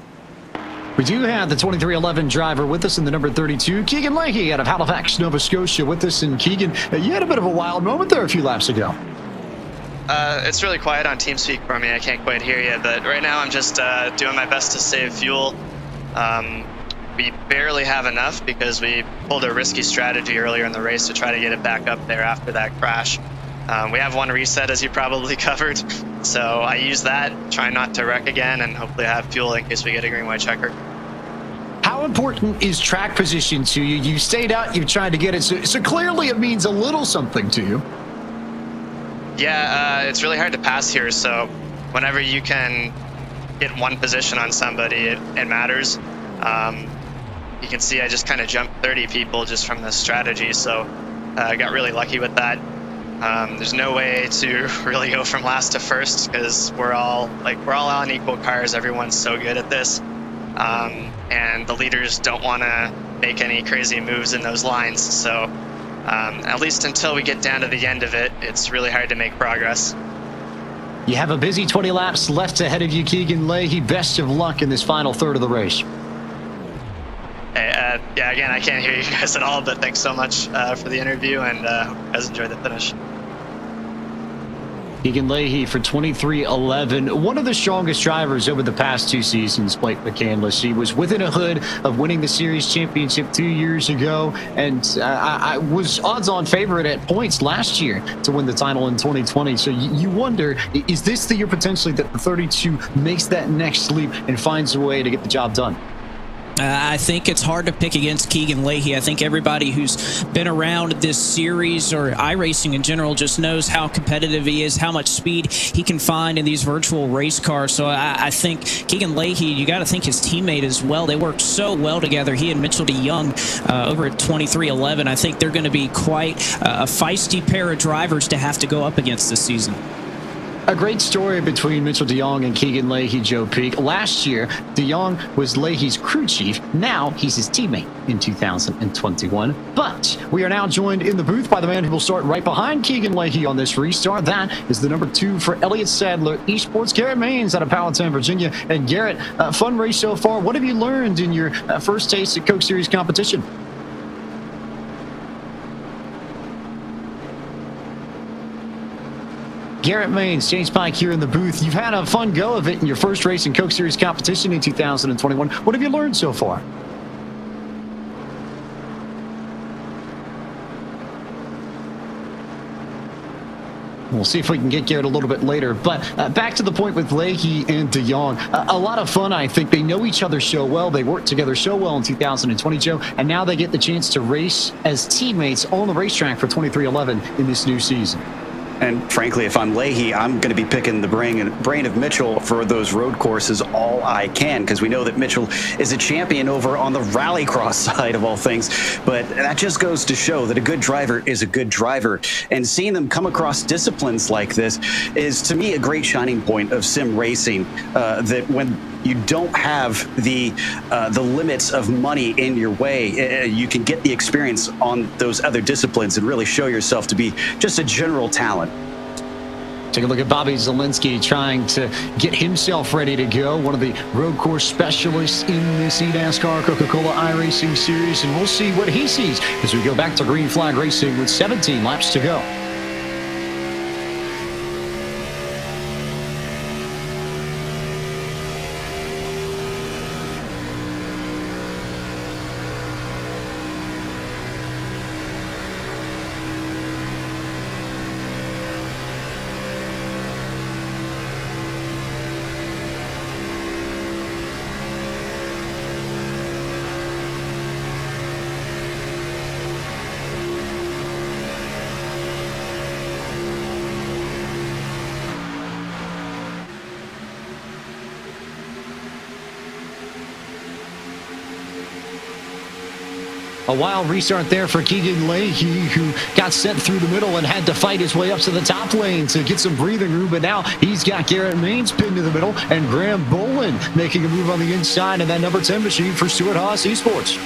We do have the 2311 driver with us in the number 32, Keegan Leahy out of Halifax, Nova Scotia with us. And Keegan, you had a bit of a wild moment there a few laps ago. It's really quiet on TeamSpeak for me. I can't quite hear you, but right now I'm just doing my best to save fuel. We barely have enough because we pulled a risky strategy earlier in the race to try to get it back up there after that crash. We have one reset, as you probably covered, so I use that, try not to wreck again, and hopefully have fuel in case we get a green-white checker. How important is track position to you? You stayed out, you've tried to get it, so clearly it means a little something to you. Yeah, it's really hard to pass here, so whenever you can get one position on somebody, it matters. you can see I just kind of jumped 30 people just from this strategy, so I got really lucky with that. There's no way to really go from last to first because we're all on equal cars. Everyone's so good at this, and the leaders don't want to make any crazy moves in those lines. So at least until we get down to the end of it, it's really hard to make progress. You have a busy 20 laps left ahead of you, Keegan Leahy. Best of luck in this final third of the race. Hey, yeah, again, I can't hear you guys at all, but thanks so much for the interview, and hope you guys enjoyed the finish. Keegan Leahy for 23-11, one of the strongest drivers over the past 2 seasons, Blake McCandless. He was within a hood of winning the series championship 2 years ago, and I was odds-on favorite at points last year to win the title in 2020. So you wonder, is this the year potentially that the 32 makes that next leap and finds a way to get the job done? I think it's hard to pick against Keegan Leahy. I think everybody who's been around this series or iRacing in general just knows how competitive he is, how much speed he can find in these virtual race cars. So I think Keegan Leahy, you got to think his teammate as well. They work so well together. He and Mitchell DeYoung over at 23-11. I think they're going to be quite a feisty pair of drivers to have to go up against this season. A great story between Mitchell DeYoung and Keegan Leahy, Joe Peak. Last year, DeYoung was Leahy's crew chief. Now he's his teammate in 2021. But we are now joined in the booth by the man who will start right behind Keegan Leahy on this restart. That is the number 2 for Elliott Sadler Esports, Garrett Maines out of Powhatan, Virginia. And Garrett, fun race so far. What have you learned in your first taste at Coke Series competition? Garrett Maines, James Pike here in the booth. You've had a fun go of it in your first race in Coke Series competition in 2021. What have you learned so far? We'll see if we can get Garrett a little bit later. But back to the point with Leahy and DeYoung. A lot of fun, I think. They know each other so well. They worked together so well in 2020, Joe. And now they get the chance to race as teammates on the racetrack for 23-11 in this new season. And frankly, if I'm Leahy, I'm going to be picking the brain of Mitchell for those road courses all I can, because we know that Mitchell is a champion over on the rallycross side of all things. But that just goes to show that a good driver is a good driver. And seeing them come across disciplines like this is, to me, a great shining point of sim racing, that when you don't have the limits of money in your way, you can get the experience on those other disciplines and really show yourself to be just a general talent. Take a look at Bobby Zielinski trying to get himself ready to go. One of the road course specialists in this eNASCAR Coca-Cola iRacing series. And we'll see what he sees as we go back to green flag racing with 17 laps to go. A wild restart there for Keegan Leahy, who got sent through the middle and had to fight his way up to the top lane to get some breathing room. But now he's got Garrett Maines pinned to the middle and Graham Bolin making a move on the inside of that number 10 machine for Stuart Haas Esports.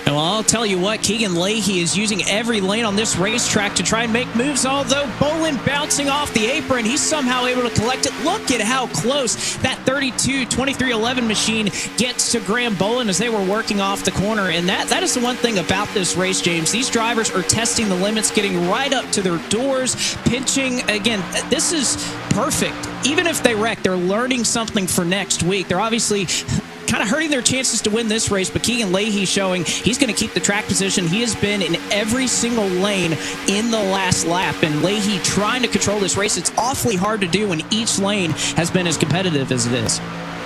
Well, I'll tell you what, Keegan Leahy is using every lane on this racetrack to try and make moves, although Bolin bouncing off the apron, he's somehow able to collect it. Look at how close that 23-11 machine gets to Graham Bolin as they were working off the corner. And that is the one thing about this race, James. These drivers are testing the limits, getting right up to their doors, pinching. Again, this is perfect. Even if they wreck, they're learning something for next week. They're obviously kind of hurting their chances to win this race, but Keegan Leahy showing he's going to keep the track position. He has been in every single lane in the last lap, and Leahy trying to control this race. It's awfully hard to do when each lane has been as competitive as it is.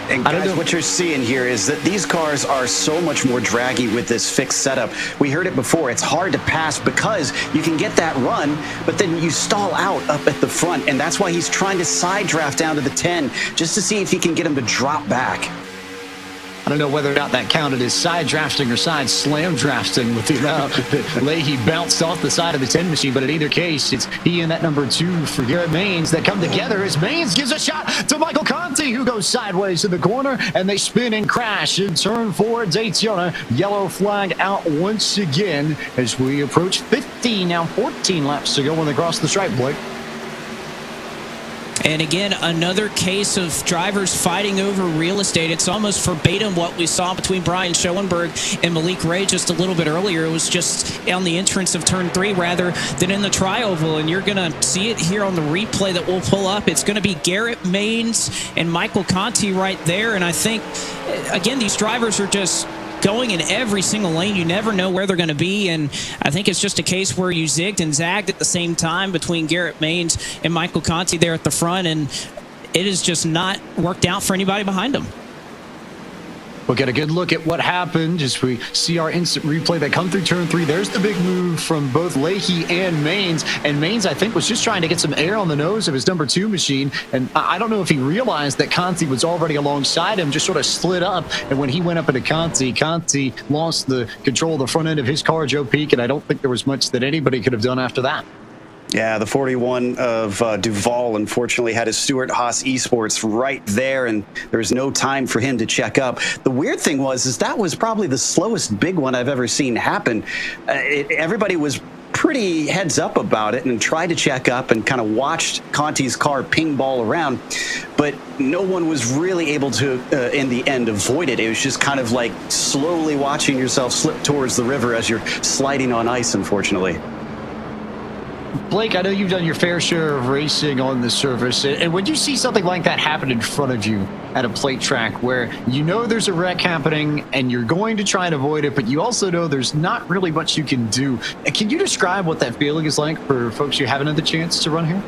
And guys, what you're seeing here is that these cars are so much more draggy with this fixed setup. We heard it before. It's hard to pass because you can get that run, but then you stall out up at the front, and that's why he's trying to side draft down to the 10 just to see if he can get him to drop back. I don't know whether or not that counted as side drafting or side slam drafting with the amount that Leahy bounced off the side of the 10 machine. But in either case, it's he and that number 2 for Garrett Maines that come together as Maines gives a shot to Michael Conti, who goes sideways to the corner, and they spin and crash in turn 4 Daytona. Yellow flag out once again as we approach 15, now 14 laps to go when they cross the stripe, Blake. And again, another case of drivers fighting over real estate. It's almost verbatim what we saw between Brian Schoenberg and Malik Ray just a little bit earlier. It was just on the entrance of turn 3 rather than in the tri-oval. And you're going to see it here on the replay that we'll pull up. It's going to be Garrett Maines and Michael Conti right there. And I think, again, these drivers are just going in every single lane. You never know where they're going to be, and I think it's just a case where you zigged and zagged at the same time between Garrett Maines and Michael Conti there at the front, and it has just not worked out for anybody behind them. We'll get a good look at what happened as we see our instant replay that come through turn 3. There's the big move from both Leahy and Maines. And Maines, I think, was just trying to get some air on the nose of his number 2 machine. And I don't know if he realized that Conti was already alongside him, just sort of slid up. And when he went up into Conti lost the control of the front end of his car, Joe Peak. And I don't think there was much that anybody could have done after that. Yeah, the 41 of Duval unfortunately had his Stewart Haas Esports right there, and there was no time for him to check up. The weird thing was that was probably the slowest big one I've ever seen happen. Everybody was pretty heads up about it and tried to check up and kind of watched Conti's car ping ball around, but no one was really able to, in the end, avoid it. It was just kind of like slowly watching yourself slip towards the river as you're sliding on ice, unfortunately. Blake, I know you've done your fair share of racing on the surface, and when you see something like that happen in front of you at a plate track where you know there's a wreck happening and you're going to try and avoid it, but you also know there's not really much you can do, can you describe what that feeling is like for folks who haven't had the chance to run here?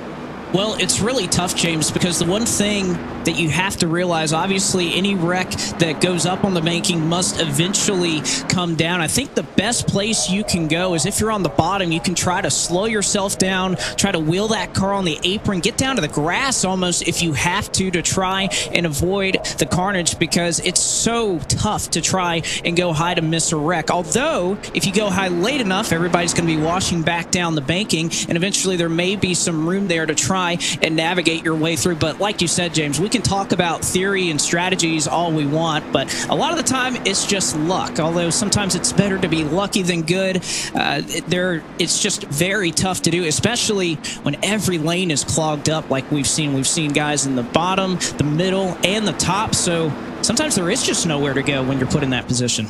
Well, it's really tough, James, because the one thing that you have to realize, obviously, any wreck that goes up on the banking must eventually come down. I think the best place you can go is if you're on the bottom, you can try to slow yourself down, try to wheel that car on the apron, get down to the grass almost if you have to try and avoid the carnage, because it's so tough to try and go high to miss a wreck. Although, if you go high late enough, everybody's going to be washing back down the banking, and eventually there may be some room there to try and navigate your way through. But like you said, James, we can talk about theory and strategies all we want, but a lot of the time it's just luck. Although sometimes it's better to be lucky than good. It's just very tough to do, especially when every lane is clogged up like we've seen. We've seen guys in the bottom, the middle, and the top. So sometimes there is just nowhere to go when you're put in that position.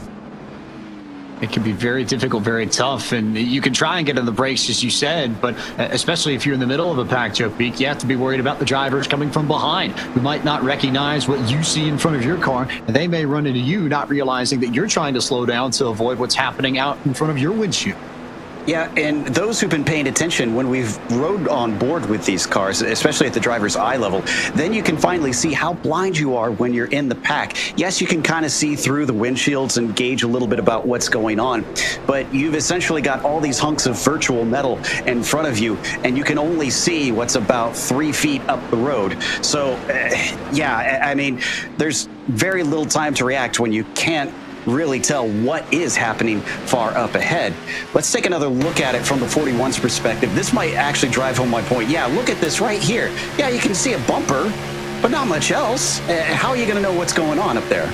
It can be very difficult, very tough, and you can try and get on the brakes, as you said, but especially if you're in the middle of a pack, Joe Peak, you have to be worried about the drivers coming from behind who might not recognize what you see in front of your car, and they may run into you not realizing that you're trying to slow down to avoid what's happening out in front of your windshield. Yeah, and those who've been paying attention when we've rode on board with these cars, especially at the driver's eye level, then you can finally see how blind you are when you're in the pack. Yes, you can kind of see through the windshields and gauge a little bit about what's going on, but you've essentially got all these hunks of virtual metal in front of you, and you can only see what's about 3 feet up the road. So, yeah, I mean, there's very little time to react when you can't really tell what is happening far up ahead. Let's take another look at it from the 41's perspective. This might actually drive home my point. Yeah, look at this right here. Yeah, you can see a bumper, but not much else. How are you going to know what's going on up there?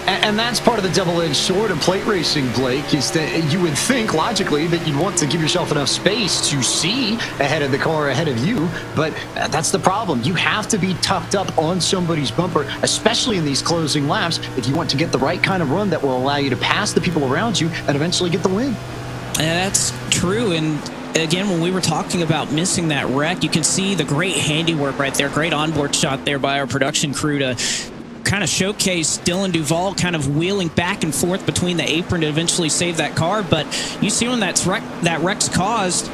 And that's part of the double-edged sword of plate racing, Blake, is that you would think logically that you'd want to give yourself enough space to see ahead of the car ahead of you, but that's the problem. You have to be tucked up on somebody's bumper, especially in these closing laps, if you want to get the right kind of run that will allow you to pass the people around you and eventually get the win. That's true, and again, when we were talking about missing that wreck, you can see the great handiwork right there, great onboard shot there by our production crew to kind of showcase Dylan Duval kind of wheeling back and forth between the apron to eventually save that car. But you see when that wreck's caused,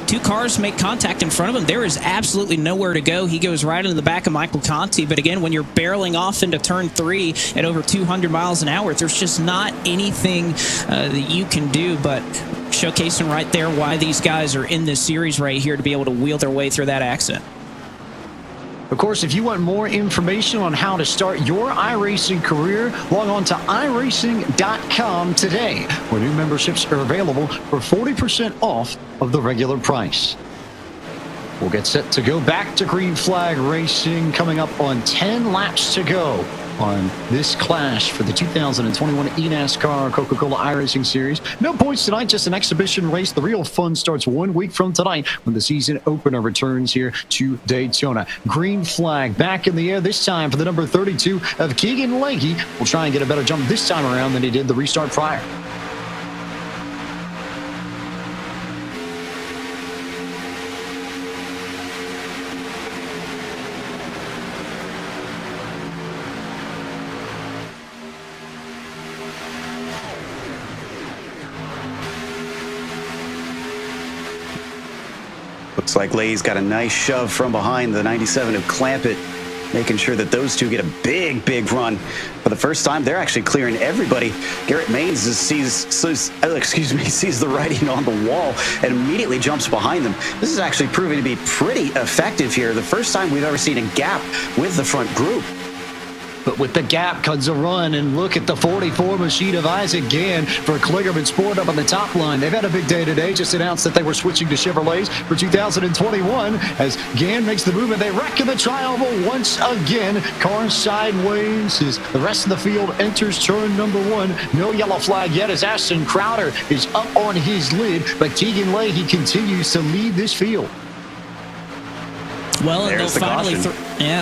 2 cars make contact in front of him. There is absolutely nowhere to go. He goes right into the back of Michael Conti. But again, when you're barreling off into turn 3 at over 200 miles an hour, there's just not anything that you can do. But showcasing right there why these guys are in this series right here to be able to wheel their way through that accident. Of course, if you want more information on how to start your iRacing career, log on to iRacing.com today, where new memberships are available for 40% off of the regular price. We'll get set to go back to green flag racing coming up on 10 laps to go on this clash for the 2021 eNASCAR Coca-Cola iRacing Series. No points tonight, just an exhibition race. The real fun starts 1 week from tonight when the season opener returns here to Daytona. Green flag back in the air this time for the number 32 of Keegan Leahy. Will try and get a better jump this time around than he did the restart prior. Looks like Leahy's got a nice shove from behind the 97 of Clampett, making sure that those two get a big run. For the first time, they're actually clearing everybody. Garrett Maines sees the writing on the wall and immediately jumps behind them. This is actually proving to be pretty effective here. The first time we've ever seen a gap with the front group. But with the gap comes a run, and look at the 44 machine of Isaac Gann for Klingerman Sport up on the top line. They've had a big day today, just announced that they were switching to Chevrolets for 2021. As Gann makes the move, and they wreck in the tri-oval once again. Car sideways as the rest of the field enters turn number 1. No yellow flag yet as Ashton Crowder is up on his lid, but Keegan Leahy continues to lead this field. Well, and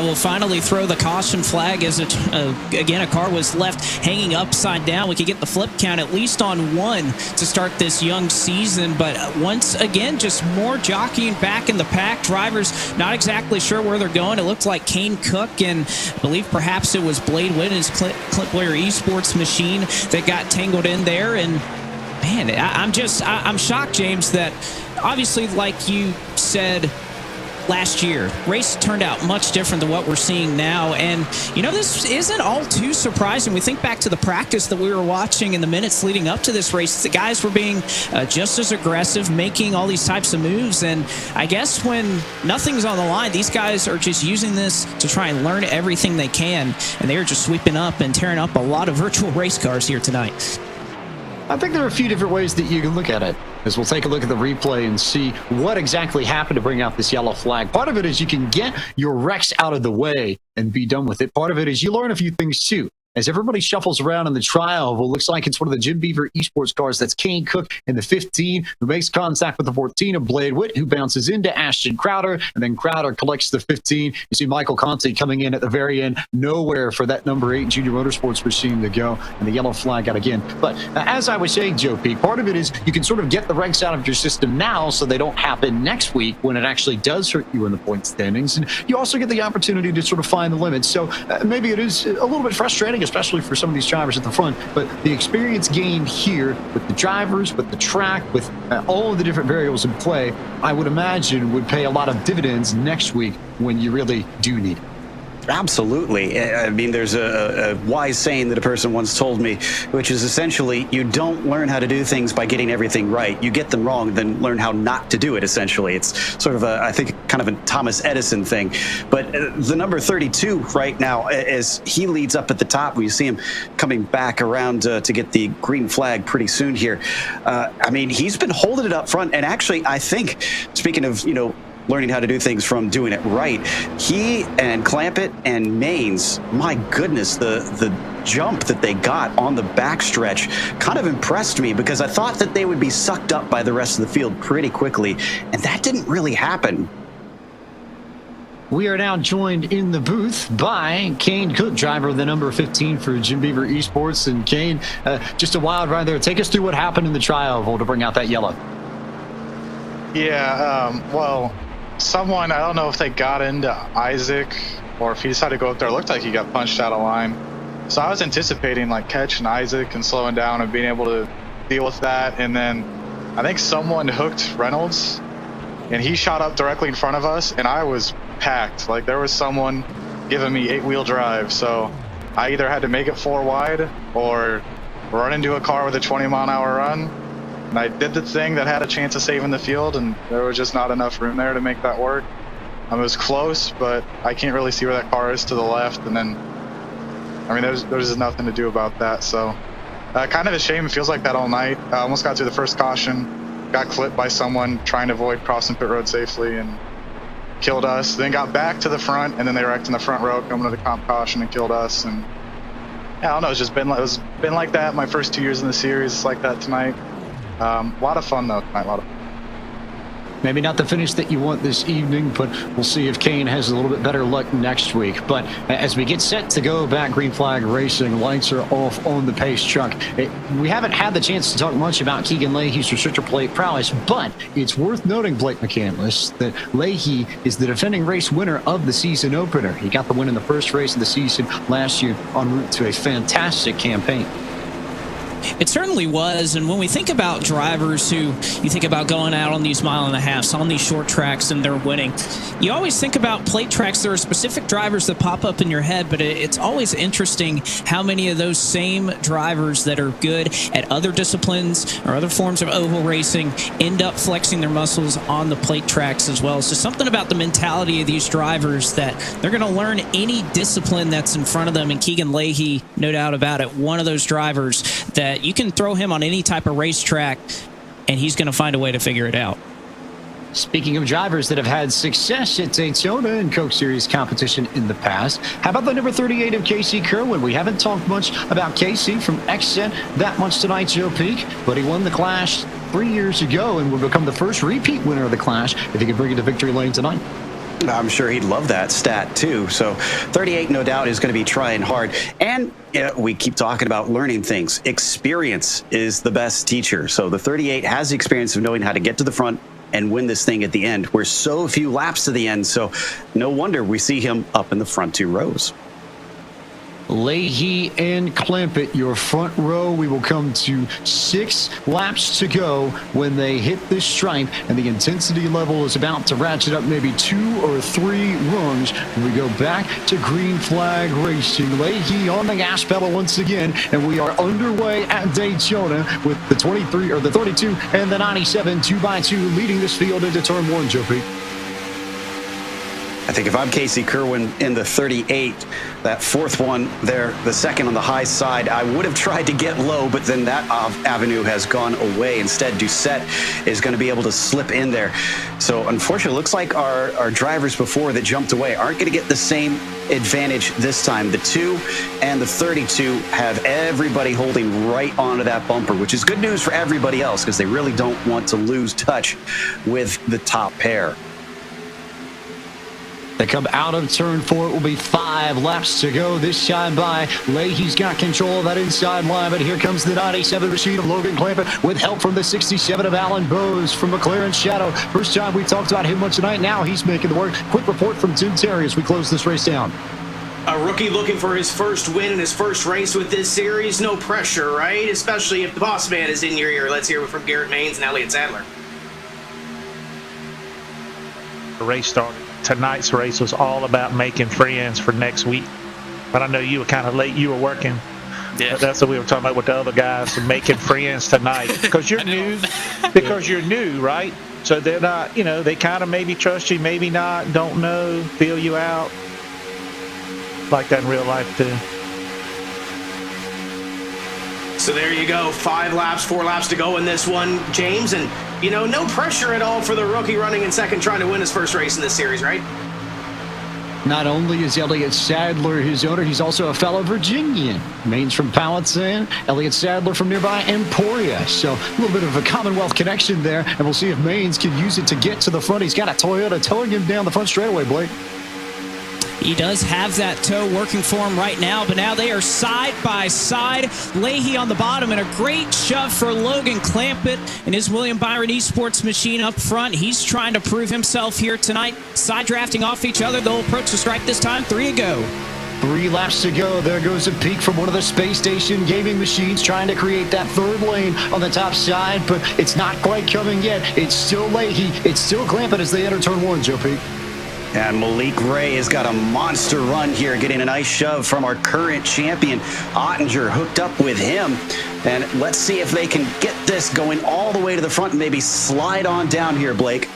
we'll finally throw the caution flag as again a car was left hanging upside down. We could get the flip count at least on 1 to start this young season, but once again, just more jockeying back in the pack. Drivers not exactly sure where they're going. It looked like Kane Cook and I believe perhaps it was Blade Witt, his Clint Boyer Esports machine that got tangled in there. And man, I'm shocked, James, that obviously, like you said, last year, race turned out much different than what we're seeing now. And, you know, this isn't all too surprising. We think back to the practice that we were watching in the minutes leading up to this race. The guys were being just as aggressive, making all these types of moves. And I guess when nothing's on the line, these guys are just using this to try and learn everything they can. And they're just sweeping up and tearing up a lot of virtual race cars here tonight. I think there are a few different ways that you can look at it, as we'll take a look at the replay and see what exactly happened to bring out this yellow flag. Part of it is you can get your wrecks out of the way and be done with it. Part of it is you learn a few things too. As everybody shuffles around in the tri-oval, looks like it's one of the Jim Beaver Esports cars. That's Kane Cook in the 15, who makes contact with the 14 of Blade Witt, who bounces into Ashton Crowder, and then Crowder collects the 15. You see Michael Conte coming in at the very end, nowhere for that number 8 Junior Motorsports machine to go, and the yellow flag out again. But as I was saying, Joe P, part of it is you can sort of get the wrecks out of your system now so they don't happen next week when it actually does hurt you in the point standings. And you also get the opportunity to sort of find the limits. So maybe it is a little bit frustrating, especially for some of these drivers at the front, but the experience gained here with the drivers, with the track, with all of the different variables in play, I would imagine would pay a lot of dividends next week when you really do need it. Absolutely. I mean, there's a wise saying that a person once told me, which is essentially, you don't learn how to do things by getting everything right. You get them wrong, then learn how not to do it, essentially. It's sort of I think, kind of a Thomas Edison thing. But the number 32 right now, as he leads up at the top, we see him coming back around to get the green flag pretty soon here. I mean, he's been holding it up front. And actually, I think, speaking of, you know, learning how to do things from doing it right, he and Clampett and Maines, my goodness, the jump that they got on the backstretch kind of impressed me, because I thought that they would be sucked up by the rest of the field pretty quickly, and that didn't really happen. We are now joined in the booth by Kane Cook, driver of the number 15 for Jim Beaver Esports. And Kane, just a wild ride there. Take us through what happened in the tri-oval to bring out that yellow. Yeah, well, someone, I don't know if they got into Isaac or if he decided to go up there. It looked like he got punched out of line. So I was anticipating like catching Isaac and slowing down and being able to deal with that. And then I think someone hooked Reynolds and he shot up directly in front of us, and I was packed. Like there was someone giving me 8-wheel drive. So I either had to make it 4 wide or run into a car with a 20-mile-an-hour run. And I did the thing that had a chance of saving the field, and there was just not enough room there to make that work. It was close, but I can't really see where that car is to the left. And then, I mean, there's just nothing to do about that. So kind of a shame. It feels like that all night. I almost got through the first caution, got clipped by someone trying to avoid crossing pit road safely and killed us. Then got back to the front, and then they wrecked in the front row coming to the comp caution and killed us. And yeah, I don't know. It's been like that my first 2 years in the series. It's like that tonight. A lot of fun though tonight. A lot of fun. Maybe not the finish that you want this evening, but we'll see if Kane has a little bit better luck next week. But as we get set to go back, green flag racing, lights are off on the pace truck. We haven't had the chance to talk much about Keegan Leahy's restrictor plate prowess, but it's worth noting, Blake McCandless, that Leahy is the defending race winner of the season opener. He got the win in the first race of the season last year en route to a fantastic campaign. It certainly was. And when we think about drivers who you think about going out on these 1.5 miles, on these short tracks, and they're winning, you always think about plate tracks. There are specific drivers that pop up in your head, but it's always interesting how many of those same drivers that are good at other disciplines or other forms of oval racing end up flexing their muscles on the plate tracks as well. So something about the mentality of these drivers that they're going to learn any discipline that's in front of them. And Keegan Leahy, no doubt about it, one of those drivers that you can throw him on any type of racetrack and he's going to find a way to figure it out. Speaking of drivers that have had success at Daytona and Coke Series competition in the past, how about the number 38 of Casey Kerwin? We haven't talked much about Casey from XSET that much tonight, Joe Peak, but he won the Clash 3 years ago and will become the first repeat winner of the Clash if he can bring it to victory lane tonight. I'm sure he'd love that stat too. So 38, no doubt, is going to be trying hard. And we keep talking about learning things. Experience is the best teacher. So the 38 has the experience of knowing how to get to the front and win this thing at the end. We're so few laps to the end, so no wonder we see him up in the front 2 rows. Leahy and Clampett, your front row. We will come to 6 laps to go when they hit this stripe, and the intensity level is about to ratchet up maybe 2 or 3 rungs when we go back to green flag racing. Leahy on the gas pedal once again, and we are underway at Daytona with the 23 or the 32 and the 97 2x2 leading this field into turn 1, Joe Pete. I think if I'm Casey Kerwin in the 38, that 4th one there, the 2nd on the high side, I would have tried to get low, but then that avenue has gone away. Instead, Doucette is going to be able to slip in there. So unfortunately, it looks like our drivers before that jumped away aren't going to get the same advantage this time. The 2 and the 32 have everybody holding right onto that bumper, which is good news for everybody else because they really don't want to lose touch with the top pair. They come out of turn 4. It will be 5 laps to go this time by. Leahy's got control of that inside line, but here comes the 97 machine of Logan Clampett with help from the 67 of Alan Bowes from McLaren Shadow. First time we talked about him much tonight. Now he's making the work. Quick report from Tim Terry as we close this race down. A rookie looking for his first win in his first race with this series. No pressure, right? Especially if the boss man is in your ear. Let's hear it from Garrett Maines and Elliott Sadler. The race started. Tonight's race was all about making friends for next week. But I know you were kind of late. You were working. Yeah. That's what we were talking about with the other guys, making friends tonight. Because you're new. Because you're new, right? So they're not, they kind of maybe trust you, maybe not, don't know, feel you out. Like that in real life, too. So there you go. 5 laps, 4 laps to go in this one, James. And, no pressure at all for the rookie running in second, trying to win his first race in this series, right? Not only is Elliott Sadler his owner, he's also a fellow Virginian. Maines from Powhatan, Elliott Sadler from nearby Emporia. So a little bit of a Commonwealth connection there, and we'll see if Maines can use it to get to the front. He's got a Toyota towing him down the front straightaway, Blake. He does have that tow working for him right now, but now they are side by side. Leahy on the bottom, and a great shove for Logan Clampett and his William Byron Esports machine up front. He's trying to prove himself here tonight. Side drafting off each other. They'll approach the stripe this time. 3 to go. 3 laps to go. There goes a peak from one of the space station gaming machines trying to create that 3rd lane on the top side, but it's not quite coming yet. It's still Leahy. It's still Clampett as they enter turn 1, Joe Peak. And Malik Ray has got a monster run here, getting a nice shove from our current champion. Ottinger hooked up with him. And let's see if they can get this going all the way to the front and maybe slide on down here, Blake.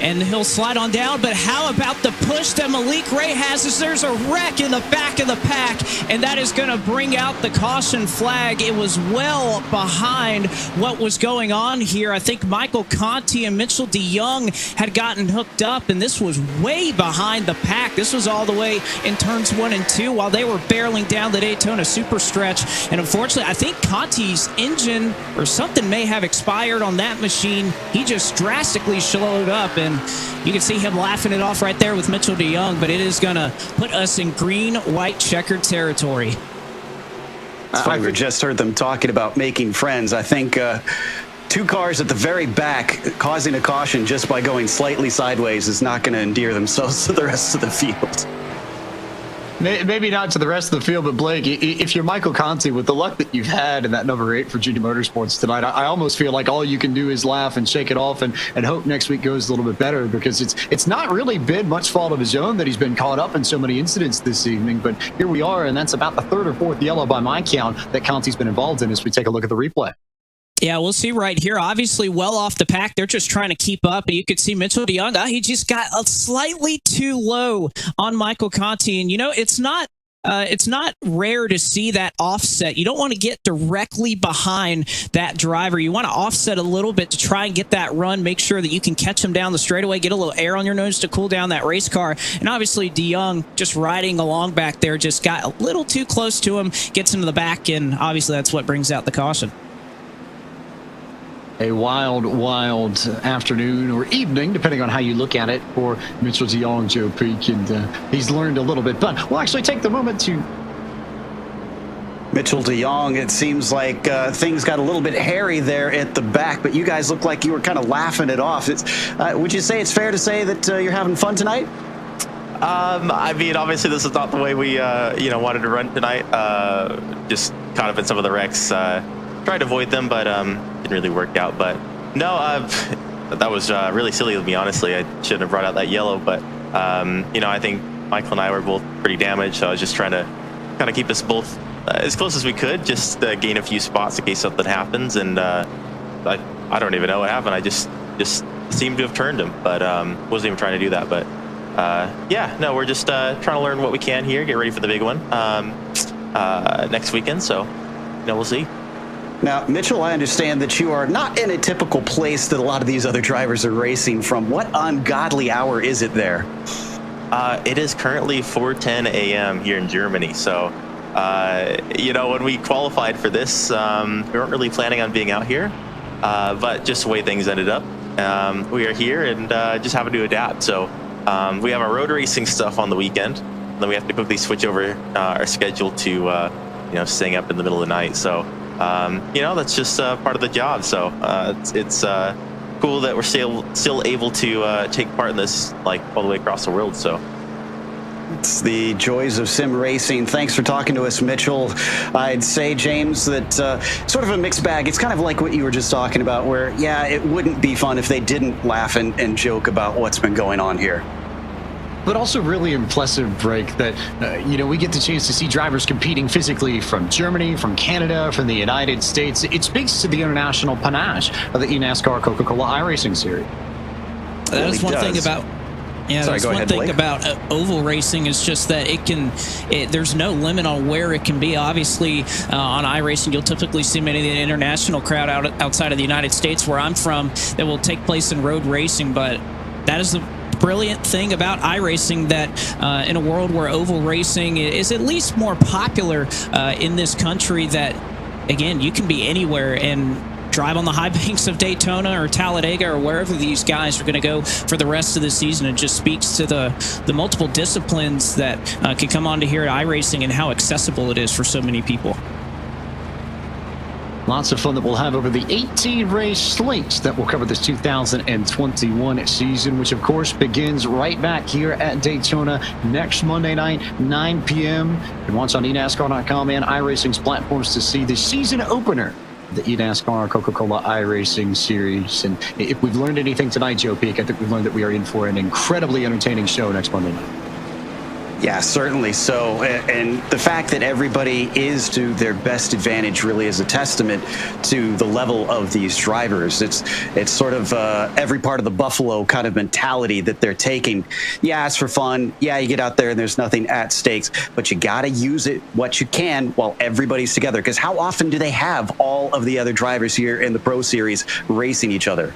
and he'll slide on down. But how about the push that Malik Ray has as there's a wreck in the back of the pack, and that is going to bring out the caution flag. It was well behind what was going on here. I think Michael Conti and Mitchell DeYoung had gotten hooked up, and this was way behind the pack. This was all the way in turns 1 and 2 while they were barreling down the Daytona super stretch. And unfortunately, I think Conti's engine or something may have expired on that machine. He just drastically slowed up, and you can see him laughing it off right there with Mitchell DeYoung, but it is going to put us in green-white checkered territory. I just heard them talking about making friends. I think 2 cars at the very back causing a caution just by going slightly sideways is not going to endear themselves to the rest of the field. Maybe not to the rest of the field, but Blake, if you're Michael Conti, with the luck that you've had in that number 8 Virginia Motorsports tonight, I almost feel like all you can do is laugh and shake it off and hope next week goes a little bit better, because it's not really been much fault of his own that he's been caught up in so many incidents this evening. But here we are, and that's about the 3rd or 4th yellow by my count that Conti's been involved in as we take a look at the replay. Yeah, we'll see right here. Obviously, well off the pack. They're just trying to keep up. And you could see Mitchell DeYoung, he just got slightly too low on Michael Conti. And, it's not rare to see that offset. You don't want to get directly behind that driver. You want to offset a little bit to try and get that run, make sure that you can catch him down the straightaway, get a little air on your nose to cool down that race car. And obviously, DeYoung just riding along back there just got a little too close to him, gets into the back, and obviously that's what brings out the caution. A wild, wild afternoon or evening, depending on how you look at it, for Mitchell DeYoung, Joe Peak, and he's learned a little bit. But we'll actually take the moment to... Mitchell DeYoung, it seems like things got a little bit hairy there at the back, but you guys look like you were kind of laughing it off. Would you say it's fair to say that you're having fun tonight? I mean, obviously this is not the way we, wanted to run tonight. Just caught up in some of the wrecks. Tried to avoid them, but didn't really work out. But no, that was really silly of me, honestly. I shouldn't have brought out that yellow, but I think Michael and I were both pretty damaged, so I was just trying to kind of keep us both as close as we could, just gain a few spots in case something happens. And I don't even know what happened. I just seemed to have turned him, but wasn't even trying to do that. But we're just trying to learn what we can here, get ready for the big one next weekend. So we'll see. Now, Mitchell, I understand that you are not in a typical place that a lot of these other drivers are racing from. What ungodly hour is it there? It is currently 4:10 a.m. here in Germany. So, when we qualified for this, we weren't really planning on being out here, but just the way things ended up, we are here and just having to adapt. So, we have our road racing stuff on the weekend. Then we have to quickly switch over our schedule to, staying up in the middle of the night. So, that's just part of the job. So it's cool that we're still able to take part in this, like, all the way across the world. So it's the joys of sim racing. Thanks for talking to us, Mitchell. I'd say, James, that sort of a mixed bag. It's kind of like what you were just talking about, where, it wouldn't be fun if they didn't laugh and joke about what's been going on here. But also really impressive, break that, we get the chance to see drivers competing physically from Germany, from Canada, from the United States. It speaks to the international panache of the eNASCAR Coca-Cola iRacing series. That is one thing about... Yeah, Sorry, that's one thing about oval racing is just that there's no limit on where it can be. Obviously, on iRacing, you'll typically see many of the international crowd outside of the United States, where I'm from, that will take place in road racing. But that is the brilliant thing about iRacing, that in a world where oval racing is at least more popular in this country, that, again, you can be anywhere and drive on the high banks of Daytona or Talladega or wherever these guys are going to go for the rest of the season. It just speaks to the multiple disciplines that can come onto here at iRacing and how accessible it is for so many people. Lots of fun that we'll have over the 18 race slate that will cover this 2021 season, which of course begins right back here at Daytona next Monday night, 9 p.m. You can watch on eNASCAR.com and iRacing's platforms to see the season opener, the eNASCAR Coca-Cola iRacing series. And if we've learned anything tonight, Joe Peak, I think we've learned that we are in for an incredibly entertaining show next Monday night. Yeah, certainly so. And the fact that everybody is to their best advantage really is a testament to the level of these drivers. It's sort of every part of the Buffalo kind of mentality that they're taking. Yeah, it's for fun. Yeah, you get out there and there's nothing at stakes, but you got to use it what you can while everybody's together. Because how often do they have all of the other drivers here in the Pro Series racing each other?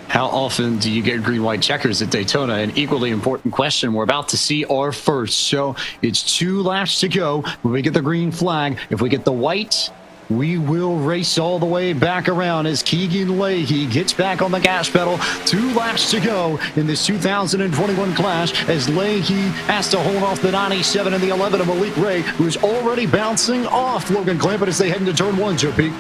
How often do you get green-white checkers at Daytona? An equally important question. We're about to see our first. So it's 2 laps to go. When we get the green flag, if we get the white, we will race all the way back around as Keegan Leahy gets back on the gas pedal. 2 laps to go in this 2021 clash as Leahy has to hold off the 97 and the 11 of Malik Ray, who's already bouncing off Logan Clampett as they head into turn 1, Joe Peak.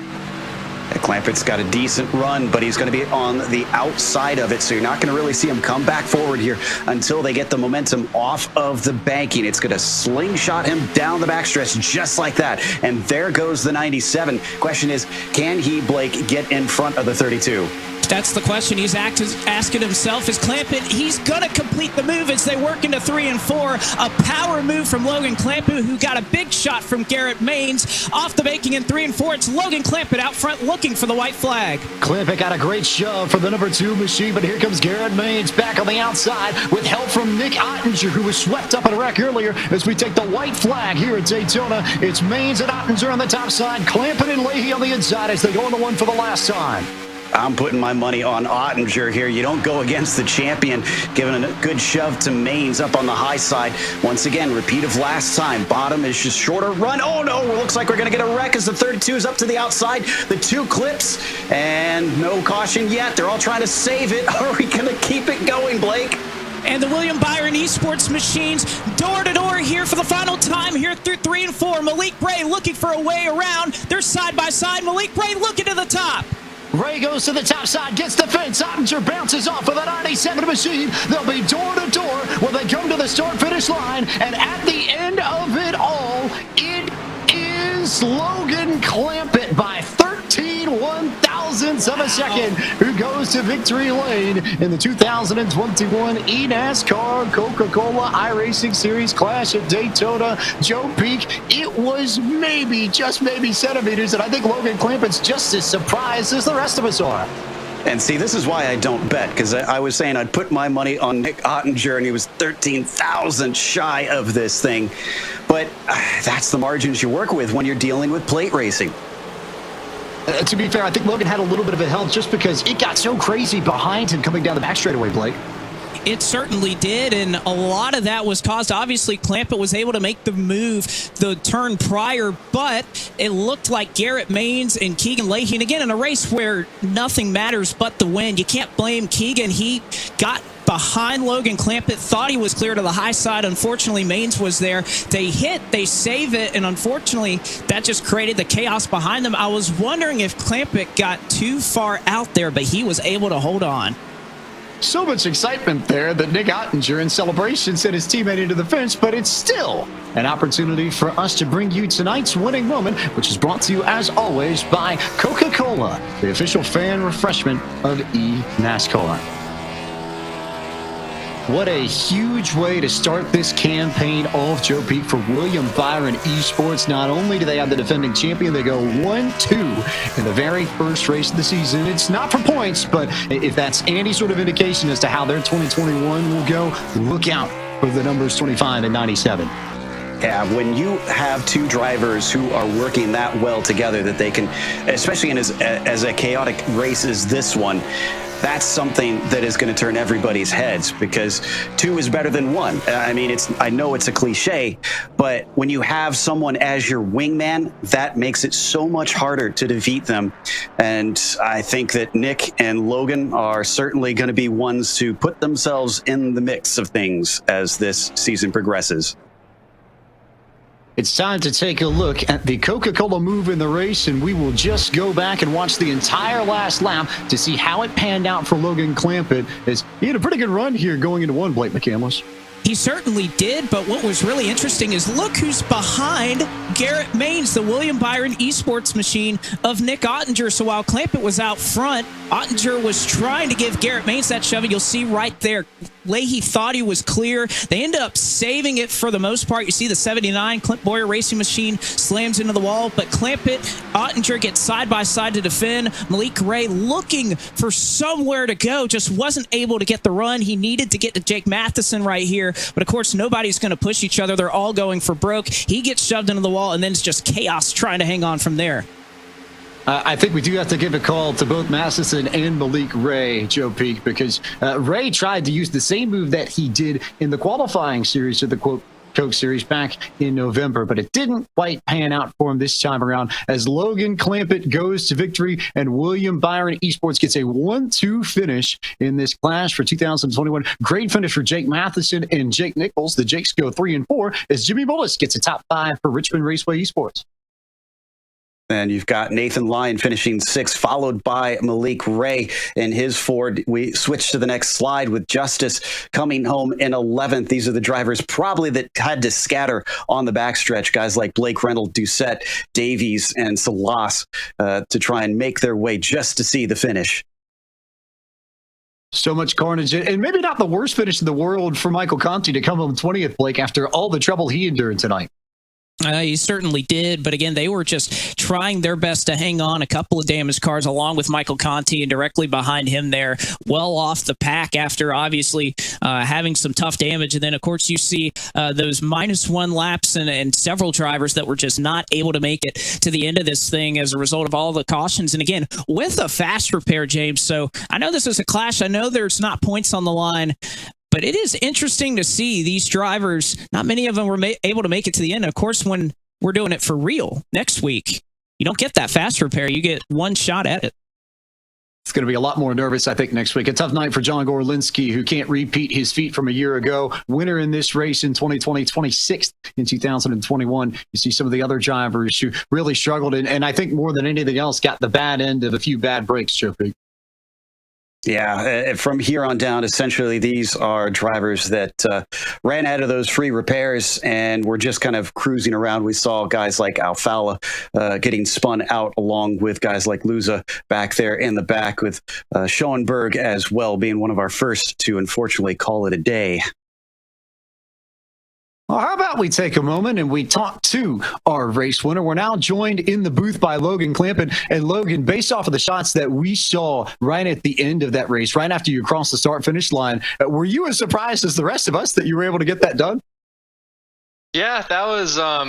Clampett's got a decent run, but he's going to be on the outside of it, so you're not going to really see him come back forward here until they get the momentum off of the banking. It's going to slingshot him down the backstretch just like that, and there goes the 97. Question is, can he, Blake, get in front of the 32? That's the question he's asking himself. Is Clampett, he's going to complete the move as they work into 3 and 4. A power move from Logan Clampett, who got a big shot from Garrett Maines. Off the banking in 3 and 4. It's Logan Clampett out front looking for the white flag. Clampett got a great shove from the number 2 machine, but here comes Garrett Maines back on the outside with help from Nick Ottinger, who was swept up in a wreck earlier as we take the white flag here at Daytona. It's Maines and Ottinger on the top side, Clampett and Leahy on the inside as they go on the one for the last time. I'm putting my money on Ottinger here. You don't go against the champion, giving a good shove to Maines up on the high side. Once again, repeat of last time. Bottom is just shorter run. Oh, no, it looks like we're going to get a wreck as the 32 is up to the outside. The 2 clips, and no caution yet. They're all trying to save it. Are we going to keep it going, Blake? And the William Byron Esports machines door-to-door here for the final time here through 3 and 4. Malik Ray looking for a way around. They're side by side. Malik Ray looking to the top. Ray goes to the top side, gets the fence. Ottinger bounces off of the 97 machine. They'll be door-to-door when they come to the start-finish line. And at the end of it all, it is Logan Clampett by 13 one-thousandths of a second, who goes to victory lane in the 2021 eNASCAR Coca-Cola iRacing Series Clash at Daytona. Joe Peak, it was maybe, just maybe centimeters, and I think Logan Clampett's just as surprised as the rest of us are. And see, this is why I don't bet, because I was saying I'd put my money on Nick Ottinger, and he was 13,000 shy of this thing. But that's the margins you work with when you're dealing with plate racing. To be fair, I think Logan had a little bit of a help just because it got so crazy behind him coming down the back straightaway, Blake. It certainly did, and a lot of that was caused. Obviously, Clampett was able to make the move the turn prior, but it looked like Garrett Maines and Keegan Leahy, and again, in a race where nothing matters but the win, you can't blame Keegan. He got behind Logan Clampett, thought he was clear to the high side. Unfortunately, Maines was there. They hit, they save it, and unfortunately, that just created the chaos behind them. I was wondering if Clampett got too far out there, but he was able to hold on. So much excitement there that Nick Ottinger in celebration sent his teammate into the fence, but it's still an opportunity for us to bring you tonight's winning moment, which is brought to you, as always, by Coca-Cola, the official fan refreshment of eNASCAR. What a huge way to start this campaign off, Joe Peak, for William Byron Esports. Not only do they have the defending champion, they go 1-2 in the very first race of the season. It's not for points, but if that's any sort of indication as to how their 2021 will go, look out for the numbers 25 and 97. Yeah, when you have 2 drivers who are working that well together that they can, especially in as a chaotic race as this one, that's something that is going to turn everybody's heads, because 2 is better than 1. I mean, I know it's a cliche, but when you have someone as your wingman, that makes it so much harder to defeat them. And I think that Nick and Logan are certainly going to be ones to put themselves in the mix of things as this season progresses. It's time to take a look at the Coca-Cola move in the race, and we will just go back and watch the entire last lap to see how it panned out for Logan Clampett, as he had a pretty good run here going into 1, Blake McCandless. He certainly did, but what was really interesting is look who's behind Garrett Maines, the William Byron Esports machine of Nick Ottinger. So while Clampett was out front, Ottinger was trying to give Garrett Maines that shove. You'll see right there, Leahy thought he was clear. They end up saving it for the most part. You see the 79 Clint Boyer Racing Machine slams into the wall, but Clampett, Ottinger gets side by side to defend. Malik Ray looking for somewhere to go, just wasn't able to get the run he needed to get to Jake Matheson right here. But of course, nobody's going to push each other. They're all going for broke. He gets shoved into the wall, and then it's just chaos trying to hang on from there. I think we do have to give a call to both Matheson and Malik Ray, Joe Peak, because Ray tried to use the same move that he did in the qualifying series of the Coke Series back in November, but it didn't quite pan out for him this time around as Logan Clampett goes to victory and William Byron Esports gets a 1-2 finish in this clash for 2021. Great finish for Jake Matheson and Jake Nichols. The Jakes go 3 and 4 as Jimmy Bullis gets a top 5 for Richmond Raceway Esports. And you've got Nathan Lyon finishing 6th, followed by Malik Ray in his Ford. We switch to the next slide with Justice coming home in 11th. These are the drivers probably that had to scatter on the backstretch. Guys like Blake Reynolds, Doucette, Davies, and Salas to try and make their way just to see the finish. So much carnage, and maybe not the worst finish in the world for Michael Conti to come home 20th, Blake, after all the trouble he endured tonight. He certainly did, but again, they were just trying their best to hang on. A couple of damaged cars along with Michael Conti, and directly behind him there, well off the pack after obviously having some tough damage. And then, of course, you see those -1 laps and several drivers that were just not able to make it to the end of this thing as a result of all the cautions. And again, with a fast repair, James. So I know this is a clash. I know there's not points on the line. But it is interesting to see these drivers, not many of them were able to make it to the end. Of course, when we're doing it for real next week, you don't get that fast repair. You get one shot at it. It's going to be a lot more nervous, I think, next week. A tough night for John Gorlinski, who can't repeat his feat from a year ago. Winner in this race in 2020, 26th in 2021. You see some of the other drivers who really struggled, and I think more than anything else, got the bad end of a few bad breaks, Joe Pig. Yeah, from here on down, essentially, these are drivers that ran out of those free repairs and were just kind of cruising around. We saw guys like Alfala getting spun out along with guys like Luza back there in the back, with Schoenberg as well being one of our first to unfortunately call it a day. Well, how about we take a moment and we talk to our race winner? We're now joined in the booth by Logan Clampett. And Logan, based off of the shots that we saw right at the end of that race, right after you crossed the start-finish line, were you as surprised as the rest of us that you were able to get that done? Yeah, that was oh